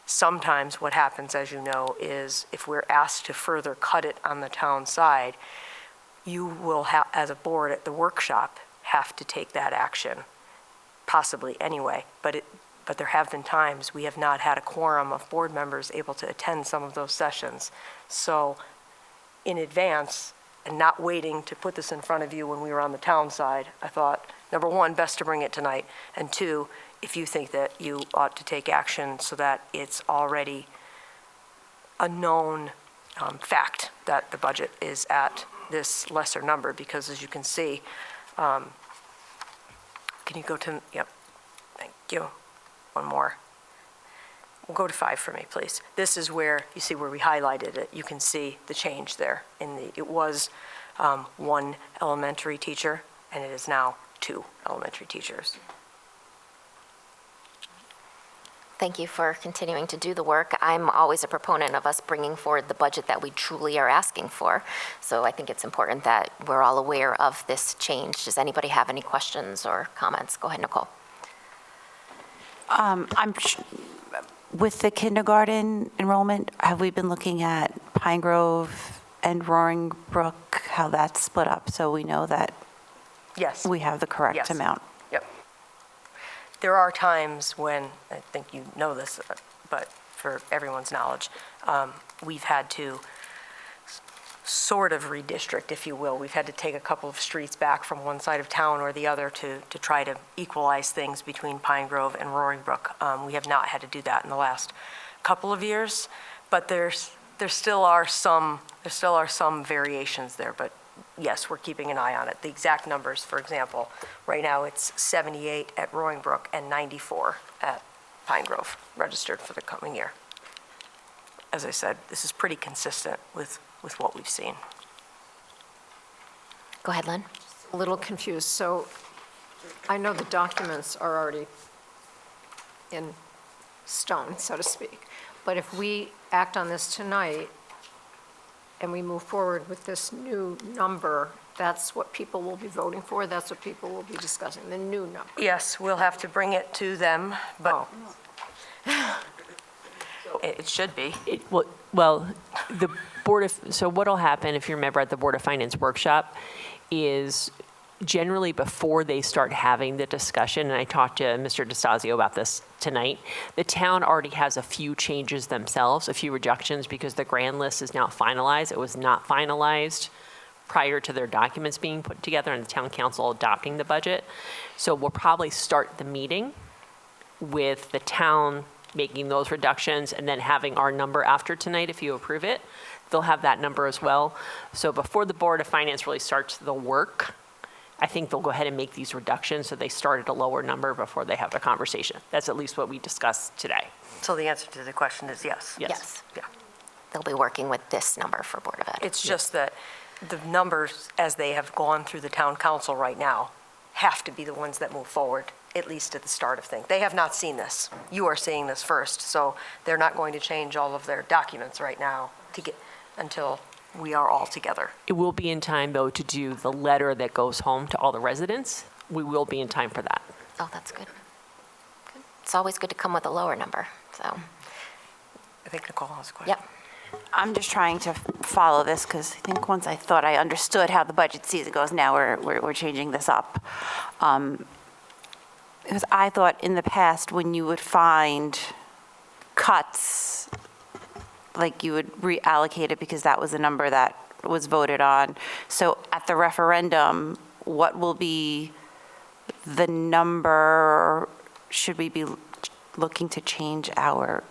sometimes what happens, as you know, is if we're asked to further cut it on the town side, you will have, as a board at the workshop, have to take that action, possibly anyway. But there have been times we have not had a quorum of board members able to attend some of those sessions. So in advance, and not waiting to put this in front of you when we were on the town side, I thought, number one, best to bring it tonight, and two, if you think that you ought to take action so that it's already a known fact that the budget is at this lesser number, because as you can see, can you go to, yep, thank you, one more. we'll go to 5 for me, please. This is where, you see where we highlighted it. You can see the change there. It was 1 elementary teacher, and it is now 2 elementary teachers. Thank you for continuing to do the work. I'm always a proponent of us bringing forward the budget that we truly are asking for. So I think it's important that we're all aware of this change. Does anybody have any questions or comments? Go ahead, Nicole. With the kindergarten enrollment, have we been looking at Pine Grove and Roaring Brook, how that's split up, so we know that Yes. we have the correct Yes. amount? Yep. There are times when, I think you know this, but for everyone's knowledge, we've had to sort of redistrict, if you will. We've had to take a couple of streets back from one side of town or the other to try to equalize things between Pine Grove and Roaring Brook. We have not had to do that in the last couple of years, but there still are some variations there, but yes, we're keeping an eye on it. The exact numbers, for example, right now it's 78 at Roaring Brook and 94 at Pine Grove registered for the coming year. As I said, this is pretty consistent with what we've seen. Go ahead, Lynn. A little confused. So I know the documents are already in stone, so to speak. But if we act on this tonight and we move forward with this new number, that's what people will be voting for? That's what people will be discussing, the new number? Yes, we'll have to bring it to them, but it should be. Well, the so what'll happen, if you remember at the Board of Finance workshop, is generally before they start having the discussion, and I talked to Mr. DeStazio about this tonight, the town already has a few changes themselves, a few reductions, because the grand list is now finalized. It was not finalized prior to their documents being put together and the town council adopting the budget. So we'll probably start the meeting with the town making those reductions and then having our number after tonight if you approve it. They'll have that number as well. So before the Board of Finance really starts the work, I think they'll go ahead and make these reductions so they start at a lower number before they have the conversation. That's at least what we discussed today. So the answer to the question is yes. Yes. Yeah. They'll be working with this number for Board of Ed. It's just that the numbers, as they have gone through the town council right now, have to be the ones that move forward, at least at the start of things. They have not seen this. You are seeing this first, so they're not going to change all of their documents right now until we are all together. It will be in time, though, to do the letter that goes home to all the residents. We will be in time for that. Oh, that's good. Good. It's always good to come with a lower number, so. I think Nicole has a question. Yep. I'm just trying to follow this because I think once I thought I understood how the budget season goes, now we're changing this up. Because I thought in the past when you would find cuts, like you would reallocate it because that was a number that was voted on. So at the referendum, what will be the number? Should we be looking to change our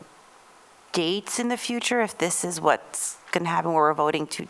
dates in the future if this is what's going to happen where we're voting to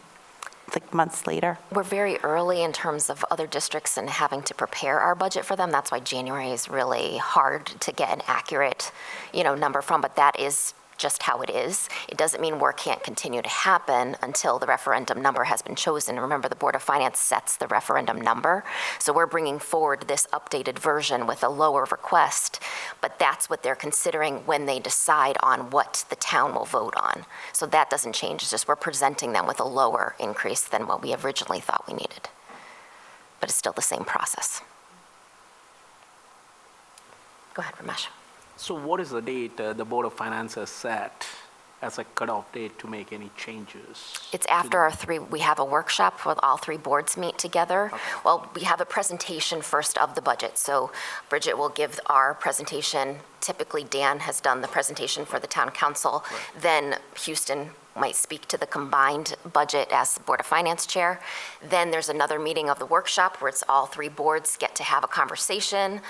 like months later? We're very early in terms of other districts and having to prepare our budget for them. That's why January is really hard to get an accurate, number from, but that is just how it is. It doesn't mean work can't continue to happen until the referendum number has been chosen. Remember, the Board of Finance sets the referendum number. So we're bringing forward this updated version with a lower request, but that's what they're considering when they decide on what the town will vote on. So that doesn't change. It's just we're presenting them with a lower increase than what we originally thought we needed. But it's still the same process. Go ahead, Ramesh. So what is the date the Board of Finance has set as a cutoff date to make any changes? It's after we have a workshop where all 3 boards meet together. Okay. Well, we have a presentation first of the budget. So Bridget will give our presentation. Typically, Dan has done the presentation for the town council. Right. Then Houston might speak to the combined budget as the Board of Finance Chair. Then there's another meeting of the workshop where it's all three boards get to have a conversation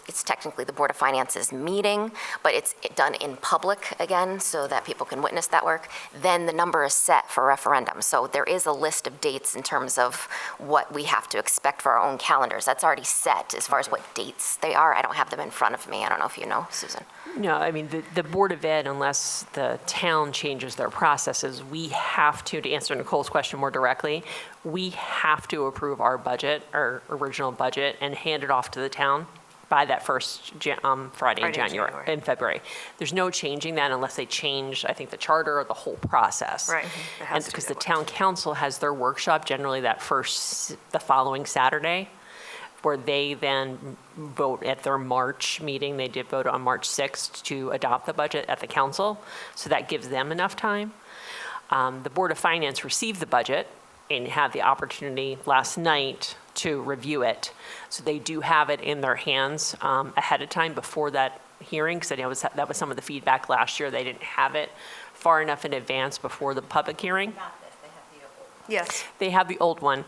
it's technically the Board of Finance's meeting, but it's done in public again so that people can witness that work. Then the number is set for referendum. So there is a list of dates in terms of what we have to expect for our own calendars. That's already set as far as what dates they are. I don't have them in front of me. I don't know if you know, Susan. No, I mean, the Board of Ed, unless the town changes their processes, we have to answer Nicole's question more directly, we have to approve our budget, our original budget, and hand it off to the town by that first Friday in February. There's no changing that unless they change, I think, the charter or the whole process. Right. And because the town council has their workshop generally the following Saturday, where they then vote at their March meeting. They did vote on March 6th to adopt the budget at the council, so that gives them enough time. The Board of Finance received the budget and had the opportunity last night to review it. So they do have it in their hands ahead of time before that hearing, because that was some of the feedback last year. They didn't have it far enough in advance before the public hearing. Yes. They have the old one.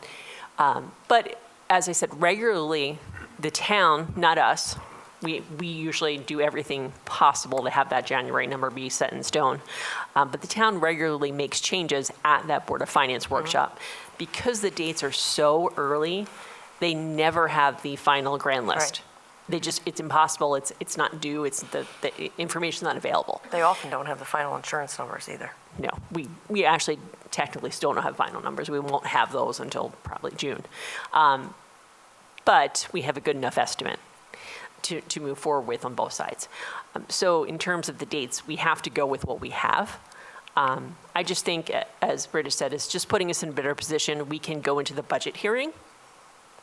But as I said, regularly, the town, not us, we usually do everything possible to have that January number be set in stone. But the town regularly makes changes at that Board of Finance workshop. Because the dates are so early, they never have the final grand list. Right. It's impossible, it's not due, the information's not available. They often don't have the final insurance numbers either. No, we actually technically still don't have final numbers. We won't have those until probably June. But we have a good enough estimate to move forward with on both sides. So in terms of the dates, we have to go with what we have. I just think, as Britta said, it's just putting us in a better position. We can go into the budget hearing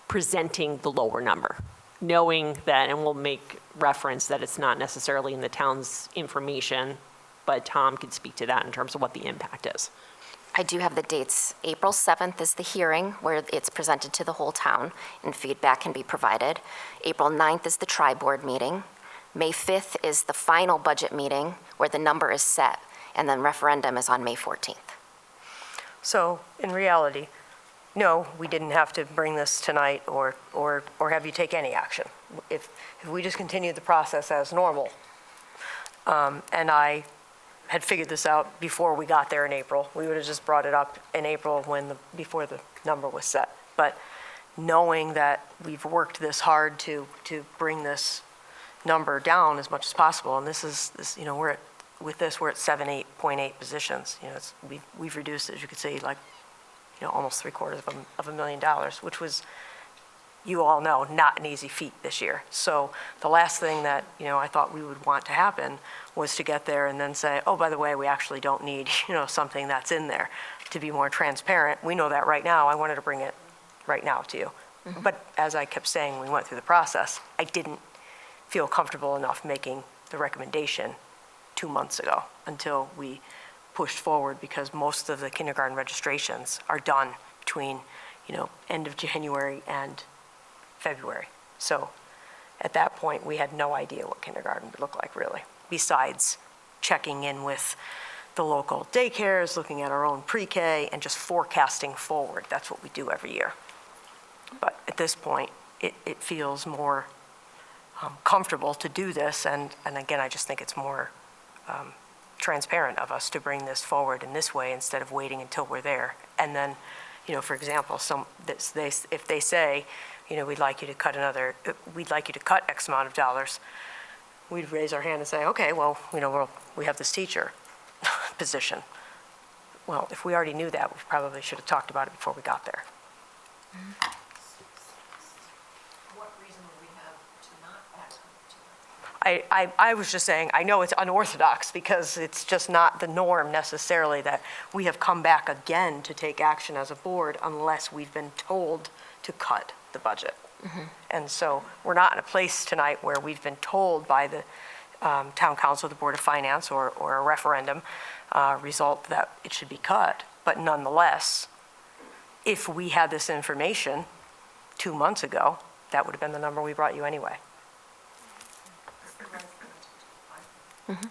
presenting the lower number, knowing that, and we'll make reference that it's not necessarily in the town's information, but Tom can speak to that in terms of what the impact is. I do have the dates. April 7th is the hearing where it's presented to the whole town and feedback can be provided. April 9th is the tri-board meeting. May 5th is the final budget meeting where the number is set, and then referendum is on May 14th. So in reality, no, we didn't have to bring this tonight or have you take any action. If we just continued the process as normal, and I had figured this out before we got there in April, we would have just brought it up in April before the number was set. But knowing that we've worked this hard to bring this number down as much as possible, and this, we're at 7.8 positions. We've reduced, as you could see, almost $750,000, which was, you all know, not an easy feat this year. So the last thing that, I thought we would want to happen was to get there and then say, oh, by the way, we actually don't need, something that's in there to be more transparent. We know that right now. I wanted to bring it right now to you. Mm-hmm. But as I kept saying, we went through the process, I didn't feel comfortable enough making the recommendation 2 months ago until we pushed forward, because most of the kindergarten registrations are done between, end of January and February. So at that point, we had no idea what kindergarten would look like, really, besides checking in with the local daycares, looking at our own pre-K, and just forecasting forward. That's what we do every year. But at this point, it feels more comfortable to do this, and again, I just think it's more transparent of us to bring this forward in this way instead of waiting until we're there. And then, for example, if they say, we'd like you to cut X amount of dollars, we'd raise our hand and say, okay, well, we have this teacher position. Well, if we already knew that, we probably should have talked about it before we got there. What reason would we have to not ask? I was just saying, I know it's unorthodox because it's just not the norm necessarily that we have come back again to take action as a board unless we've been told to cut the budget. Mm-hmm. And so we're not in a place tonight where we've been told by the town council, the Board of Finance, or a referendum result that it should be cut. But nonetheless, if we had this information 2 months ago, that would have been the number we brought you anyway. Mm-hmm.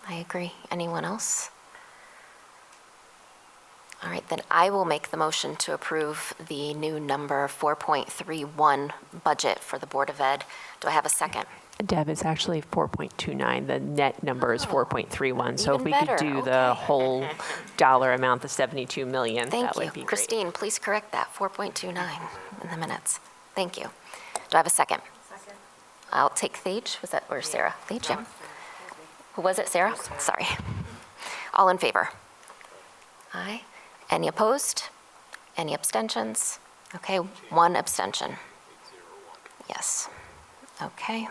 I agree. Anyone else? All right, then I will make the motion to approve the new number 4.31 budget for the Board of Ed. Do I have a second? Deb, it's actually 4.29. The net number is 4.31. So if even we better, could do okay. the whole dollar amount, the 72 million, Thank that you. would be great. Christine, please correct that, 4.29 in the minutes. Thank you. Do I have a second? Second. I'll take Thage. Was that, or Sarah? Thage, yeah. Who was it, Sarah? Sorry. All in favor? Aye. Any opposed? Any abstentions? Okay, one abstention. Yes. Okay.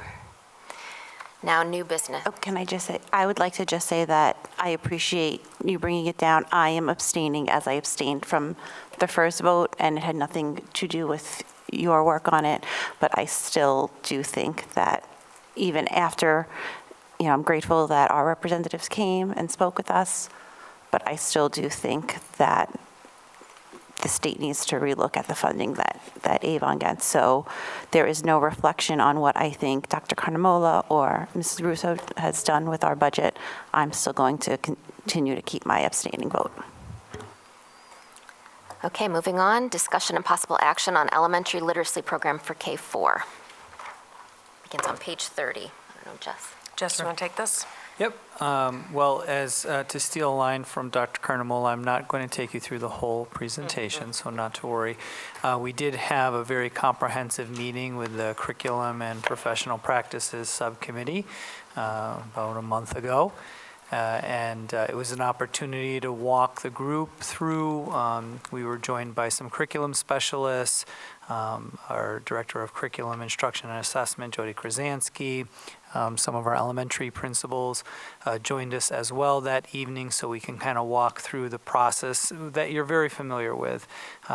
Now, new business. Oh, can I just say, I would like to just say that I appreciate you bringing it down. I am abstaining as I abstained from the first vote, and it had nothing to do with your work on it, but I still do think that even after, I'm grateful that our representatives came and spoke with us, but I still do think that the state needs to relook at the funding that Avon gets. So there is no reflection on what I think Dr. Carnamola or Mrs. Russo has done with our budget. I'm still going to continue to keep my abstaining vote. Okay, moving on. Discussion and possible action on elementary literacy program for K-4. Begins on page 30. I don't know, Jess. Jess, you want to take this? Yep. Well, as to steal a line from Dr. Carnamola, I'm not going to take you through the whole presentation, so not to worry. We did have a very comprehensive meeting with the Curriculum and Professional Practices Subcommittee about a month ago. And it was an opportunity to walk the group through. We were joined by some curriculum specialists, our Director of Curriculum Instruction and Assessment, Jody Krasansky, some of our elementary principals joined us as well that evening, so we can kind of walk through the process that you're very familiar with.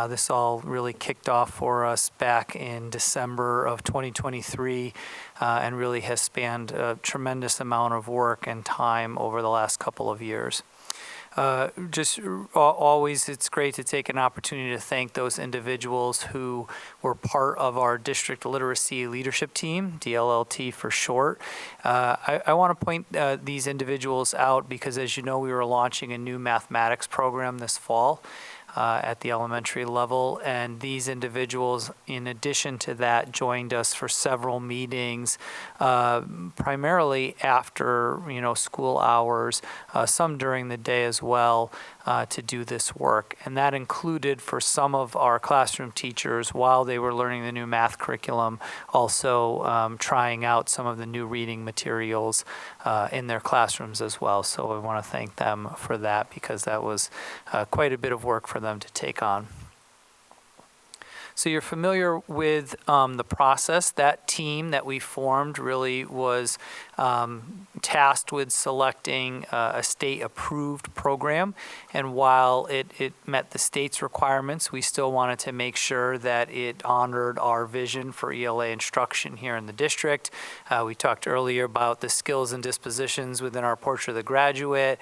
This all really kicked off for us back in December of 2023 and really has spanned a tremendous amount of work and time over the last couple of years. Just always, it's great to take an opportunity to thank those individuals who were part of our district literacy leadership team, DLLT for short. I want to point these individuals out because, as you know, we were launching a new mathematics program this fall at the elementary level, and these individuals, in addition to that, joined us for several meetings, primarily after school hours, some during the day as well, to do this work. And that included, for some of our classroom teachers, while they were learning the new math curriculum, also trying out some of the new reading materials in their classrooms as well. So I want to thank them for that, because that was quite a bit of work for them to take on. So you're familiar with the process. That team that we formed really was tasked with selecting a state-approved program. And while it met the state's requirements, we still wanted to make sure that it honored our vision for ELA instruction here in the district. We talked earlier about the skills and dispositions within our Portrait of the Graduate.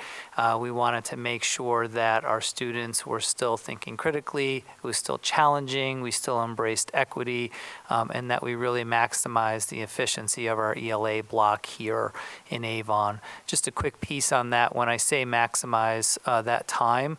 We wanted to make sure that our students were still thinking critically, it was still challenging, we still embraced equity, and that we really maximized the efficiency of our ELA block here in Avon. Just a quick piece on that. When I say maximize that time,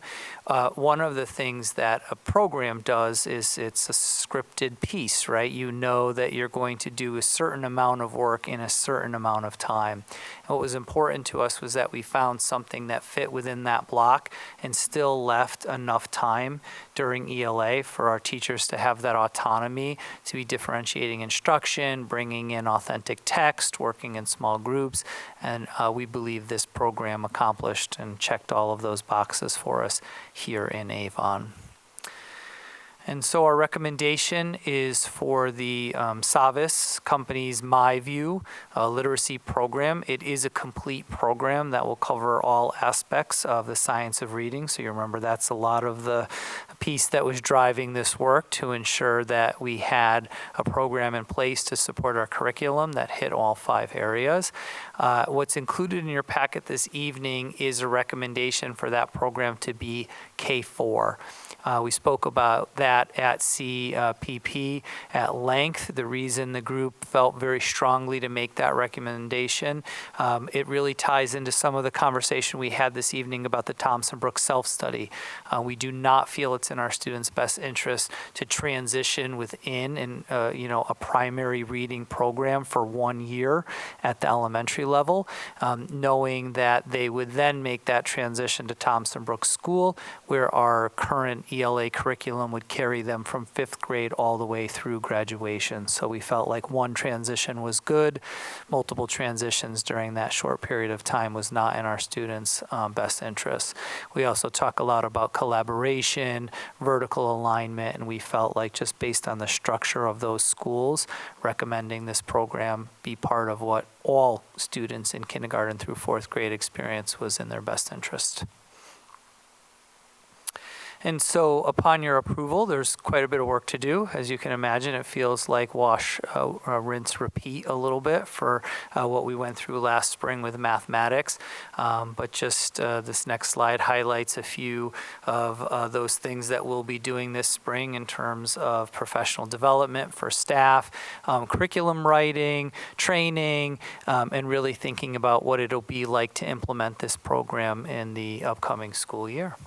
one of the things that a program does is it's a scripted piece, right? You know that you're going to do a certain amount of work in a certain amount of time. And what was important to us was that we found something that fit within that block and still left enough time during ELA for our teachers to have that autonomy to be differentiating instruction, bringing in authentic text, working in small groups, and we believe this program accomplished and checked all of those boxes for us here in Avon. And so our recommendation is for the Savvis Company's MyView literacy program. It is a complete program that will cover all aspects of the science of reading. So you remember that's a lot of the piece that was driving this work, to ensure that we had a program in place to support our curriculum that hit all 5 areas. What's included in your packet this evening is a recommendation for that program to be K-4. We spoke about that that at CPP at length. The reason the group felt very strongly to make that recommendation, it really ties into some of the conversation we had this evening about the Thompson Brook self-study. We do not feel it's in our students' best interest to transition within a primary reading program for 1 year at the elementary level, knowing that they would then make that transition to Thompson Brook School, where our current ELA curriculum would carry them from 5th grade all the way through graduation. So we felt like one transition was good. Multiple transitions during that short period of time was not in our students' best interest. We also talk a lot about collaboration, vertical alignment, and we felt like just based on the structure of those schools, recommending this program be part of what all students in kindergarten through 4th grade experience was in their best interest. And so upon your approval, there's quite a bit of work to do. As you can imagine, it feels like wash, rinse, repeat a little bit for what we went through last spring with mathematics. But just this next slide highlights a few of those things that we'll be doing this spring in terms of professional development for staff, curriculum writing, training, and really thinking about what it'll be like to implement this program in the upcoming school year.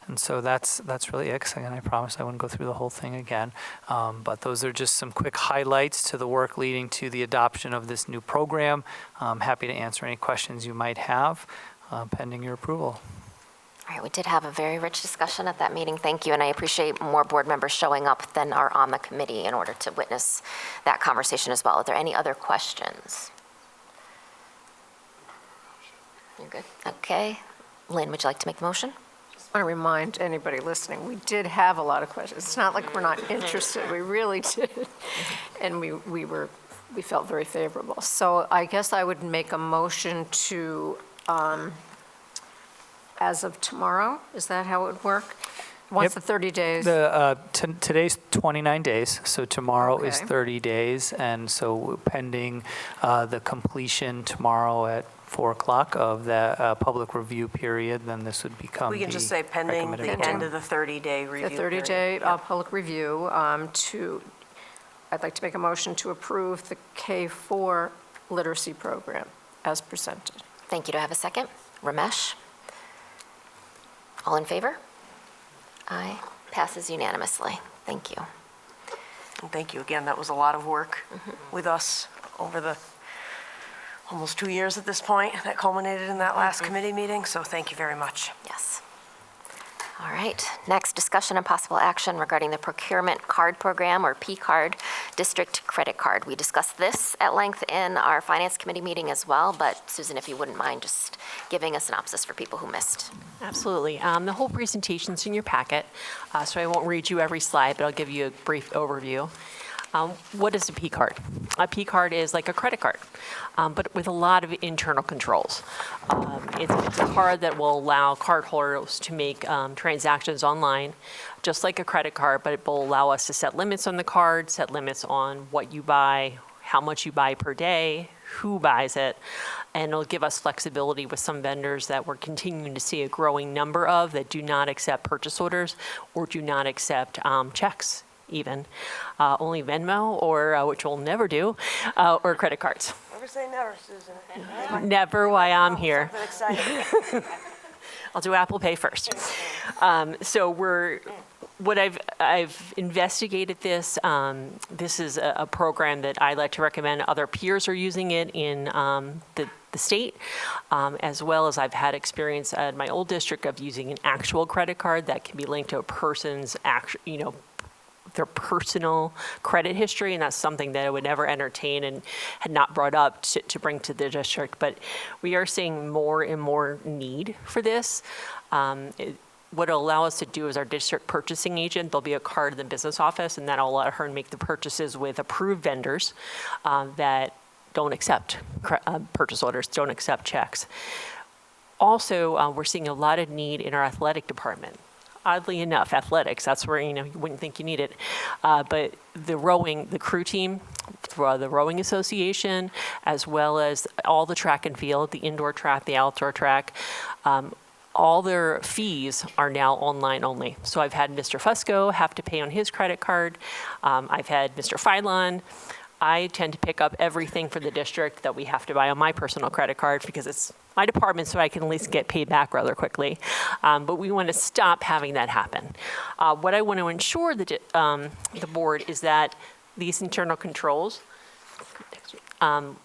And so that's really it. 'Cause again, I promised I wouldn't go through the whole thing again. But those are just some quick highlights to the work leading to the adoption of this new program. I'm happy to answer any questions you might have pending your approval. All right, we did have a very rich discussion at that meeting. Thank you, and I appreciate more board members showing up than are on the committee in order to witness that conversation as well. Are there any other questions? You're good? Okay. Lynn, would you like to make the motion? I want to remind anybody listening, we did have a lot of questions. It's not like we're not interested. We really did. And we felt very favorable. So I guess I would make a motion to, as of tomorrow, is that how it would work? Once the 30 days? Today's 29 days, so tomorrow is Okay. 30 days. And so pending the completion tomorrow at 4 o'clock of the public review period, then this would become We can the just say pending the recommended end program. of the 30-day review The 30-day public review I'd like to make a motion to approve the K-4 literacy program as presented. Thank you. Do I have a second? Ramesh? All in favor? Aye. Passes unanimously. Thank you. And thank you again. That was a lot of work with us over the almost 2 years at this point that culminated in that last committee meeting. So thank you very much. Yes. All right. Next, discussion and possible action regarding the procurement card program, or P-card, district credit card. We discussed this at length in our finance committee meeting as well, but Susan, if you wouldn't mind just giving a synopsis for people who missed. Absolutely. The whole presentation's in your packet, so I won't read you every slide, but I'll give you a brief overview. What is a P-card? A P-card is like a credit card, but with a lot of internal controls. It's a card that will allow cardholders to make transactions online, just like a credit card, but it will allow us to set limits on the card, set limits on what you buy, how much you buy per day, who buys it, and it'll give us flexibility with some vendors that we're continuing to see a growing number of that do not accept purchase orders or do not accept checks even, only Venmo, or which we'll never do, or credit cards. Never say never, Susan. Never why I'm here. Something exciting. I'll do Apple Pay first. So I've investigated this. This is a program that I like to recommend. Other peers are using it in the state, as well as I've had experience at my old district of using an actual credit card that can be linked to a person's their personal credit history, and that's something that I would never entertain and had not brought up to bring to the district. But we are seeing more and more need for this. What it'll allow us to do is our district purchasing agent, there'll be a card in the business office, and that'll allow her to make the purchases with approved vendors that don't accept purchase orders, don't accept checks. Also, we're seeing a lot of need in our athletic department. Oddly enough, athletics, that's where, you wouldn't think you need it. But the rowing, the crew team, the Rowing Association, as well as all the track and field, the indoor track, the outdoor track, all their fees are now online only. So I've had Mr. Fusco have to pay on his credit card. I've had Mr. Filon. I tend to pick up everything for the district that we have to buy on my personal credit card because it's my department, so I can at least get paid back rather quickly. But we want to stop having that happen. What I want to ensure the board is that these internal controls, there'll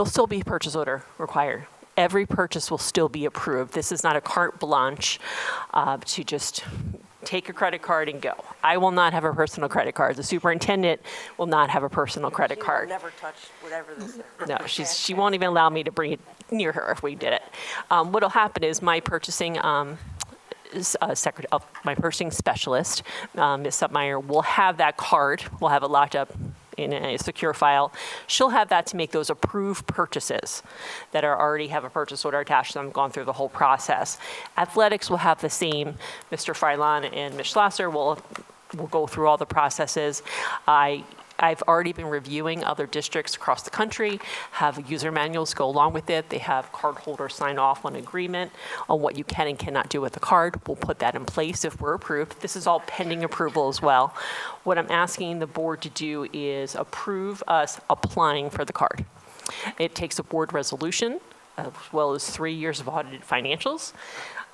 still be a purchase order required. Every purchase will still be approved. This is not a carte blanche to just take your credit card and go. I will not have a personal credit card. The superintendent will not have a personal credit card. Never touch whatever this is. No, she won't even allow me to bring it near her if we did it. What'll happen is my purchasing my purchasing specialist, Ms. Submeyer, will have that card. We'll have it locked up in a secure file. She'll have that to make those approved purchases that already have a purchase order attached to them, gone through the whole process. Athletics will have the same. Mr. Filon and Ms. Schlosser will go through all the processes. I've already been reviewing other districts across the country, have user manuals go along with it. They have card holders sign off on agreement on what you can and cannot do with the card. We'll put that in place if we're approved. This is all pending approval as well. What I'm asking the board to do is approve us applying for the card. It takes a board resolution as well as 3 years of audited financials.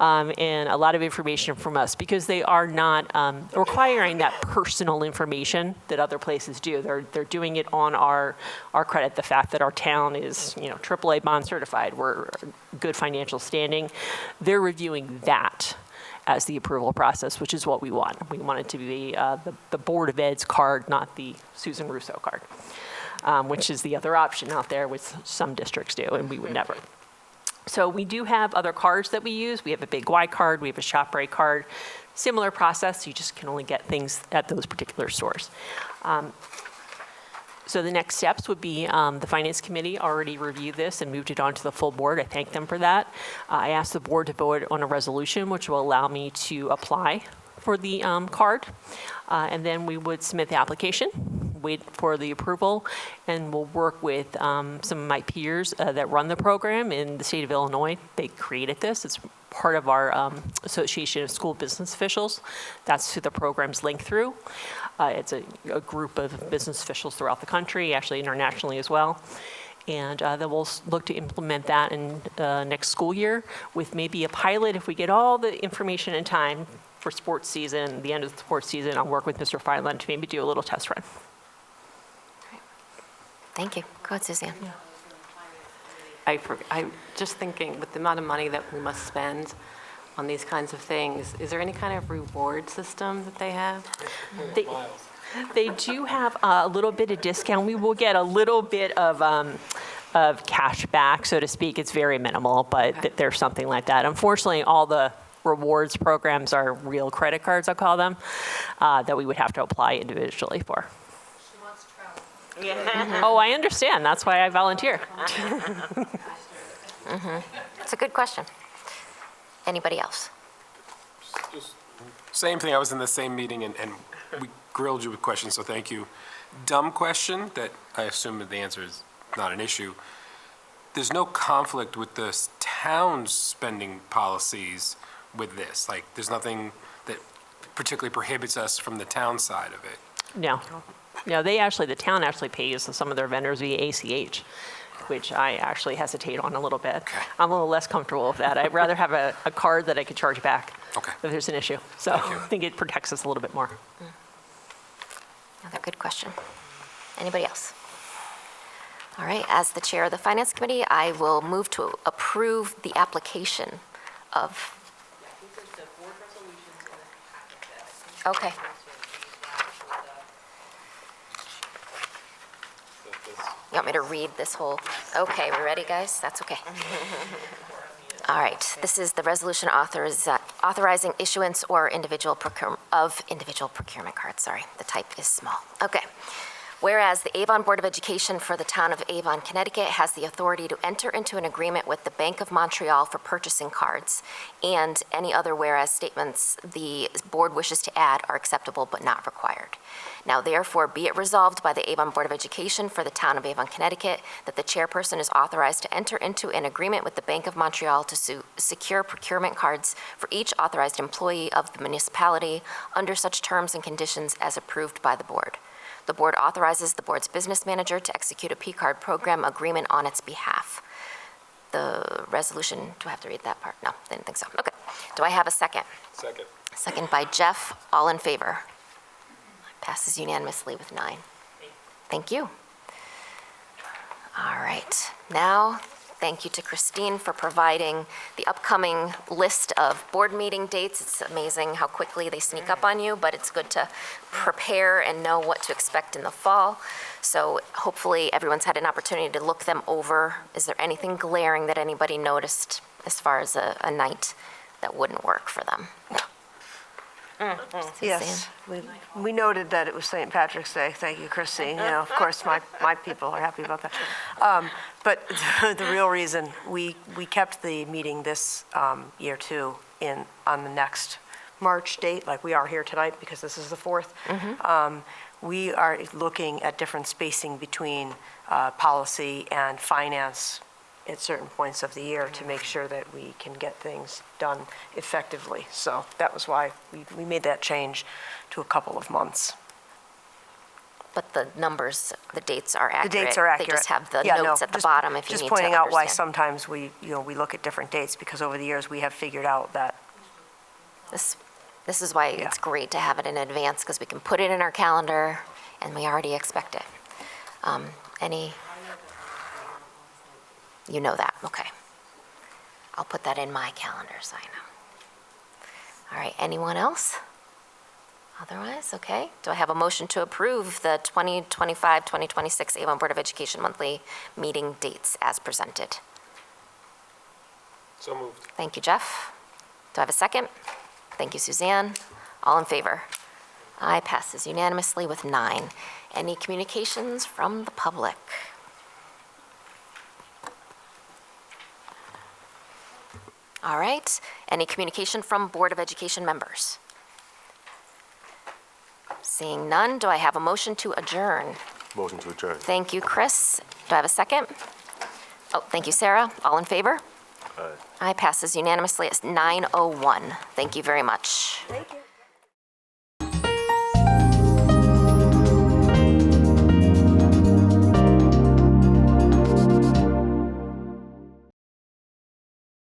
And a lot of information from us because they are not requiring that personal information that other places do. They're doing it on our credit, the fact that our town is, AAA bond certified, we're good financial standing. They're reviewing that as the approval process, which is what we want. We want it to be the Board of Ed's card, not the Susan Russo card, which is the other option out there, which some districts do, and we would never. So we do have other cards that we use. We have a Big Y card, we have a ShopRite card. Similar process, you just can only get things at those particular stores. So the next steps would be the Finance Committee already reviewed this and moved it on to the full board. I thank them for that. I asked the board to vote on a resolution which will allow me to apply for the card. And then we would submit the application, wait for the approval, and we'll work with some of my peers that run the program in the state of Illinois. They created this. It's part of our Association of School Business Officials. That's who the program's linked through. It's a group of business officials throughout the country, actually internationally as well. And then we'll look to implement that in next school year with maybe a pilot if we get all the information in time for sports season, the end of the sports season. I'll work with Mr. Fineland to maybe do a little test run. Thank you. Go ahead, Suzanne. Yeah. I'm just thinking, with the amount of money that we must spend on these kinds of things, is there any kind of reward system that they have? They do have a little bit of discount. We will get a little bit of cash back, so to speak. It's very minimal, but there's something like that. Unfortunately, all the rewards programs are real credit cards, I'll call them, that we would have to apply individually for. Yeah. Oh, I understand. That's why I volunteer. It's a good question. Anybody else? Same thing. I was in the same meeting and we grilled you with questions, so thank you. Dumb question that I assume that the answer is not an issue. There's no conflict with the town's spending policies with this. Like, there's nothing that particularly prohibits us from the town side of it. No. No, the town actually pays some of their vendors via ACH, which I actually hesitate on a little bit. Okay. I'm a little less comfortable with that. I'd rather have a card that I could charge back if there's an issue. So I think it protects us a little bit more. Another good question. Anybody else? All right, as the chair of the Finance Committee, I will move to approve the application of. Okay. You want me to read this whole? Okay, we ready, guys? That's okay. All right, this is the resolution authorizing issuance or individual procurement cards. Sorry, the type is small. Okay. Whereas the Avon Board of Education for the town of Avon, Connecticut has the authority to enter into an agreement with the Bank of Montreal for purchasing cards, and any other whereas statements the board wishes to add are acceptable but not required. Now therefore be it resolved by the Avon Board of Education for the town of Avon, Connecticut, that the chairperson is authorized to enter into an agreement with the Bank of Montreal to secure procurement cards for each authorized employee of the municipality under such terms and conditions as approved by the board. The board authorizes the board's business manager to execute a P-card program agreement on its behalf. The resolution, do I have to read that part? No, I didn't think so. Okay. Do I have a second? Second. Second by Jeff. All in favor? Passes unanimously with 9. Thank you. All right. Now, thank you to Christine for providing the upcoming list of board meeting dates. It's amazing how quickly they sneak up on you, but it's good to prepare and know what to expect in the fall. So hopefully everyone's had an opportunity to look them over. Is there anything glaring that anybody noticed as far as a night that wouldn't work for them? Yes, we noted that it was St. Patrick's Day. Thank you, Christine. You know, of course, my people are happy about that. But the real reason, we kept the meeting this year too on the next March date, like we are here tonight because this is the 4th. We are looking at different spacing between policy and finance at certain points of the year to make sure that we can get things done effectively. So that was why we made that change to a couple of months. But the numbers, the dates are accurate. The dates are accurate. They just have the Yeah, notes no, at the bottom if you need to Just pointing out why understand. sometimes we look at different dates, because over the years we have figured out that. This is why it's great to have it in advance, because we can put it in our calendar and we already expect it. You know that, okay. I'll put that in my calendar so I know. All right, anyone else? Otherwise, okay. Do I have a motion to approve the 2025-2026 Avon Board of Education monthly meeting dates as presented? So moved. Thank you, Jeff. Do I have a second? Thank you, Suzanne. All in favor? Aye, passes unanimously with 9. Any communications from the public? All right. Any communication from Board of Education members? Seeing none, do I have a motion to adjourn? Motion to adjourn. Thank you, Chris. Do I have a second? Oh, thank you, Sarah. All in favor? Aye. Aye, passes unanimously. It's 9:01. Thank you very much. Thank you.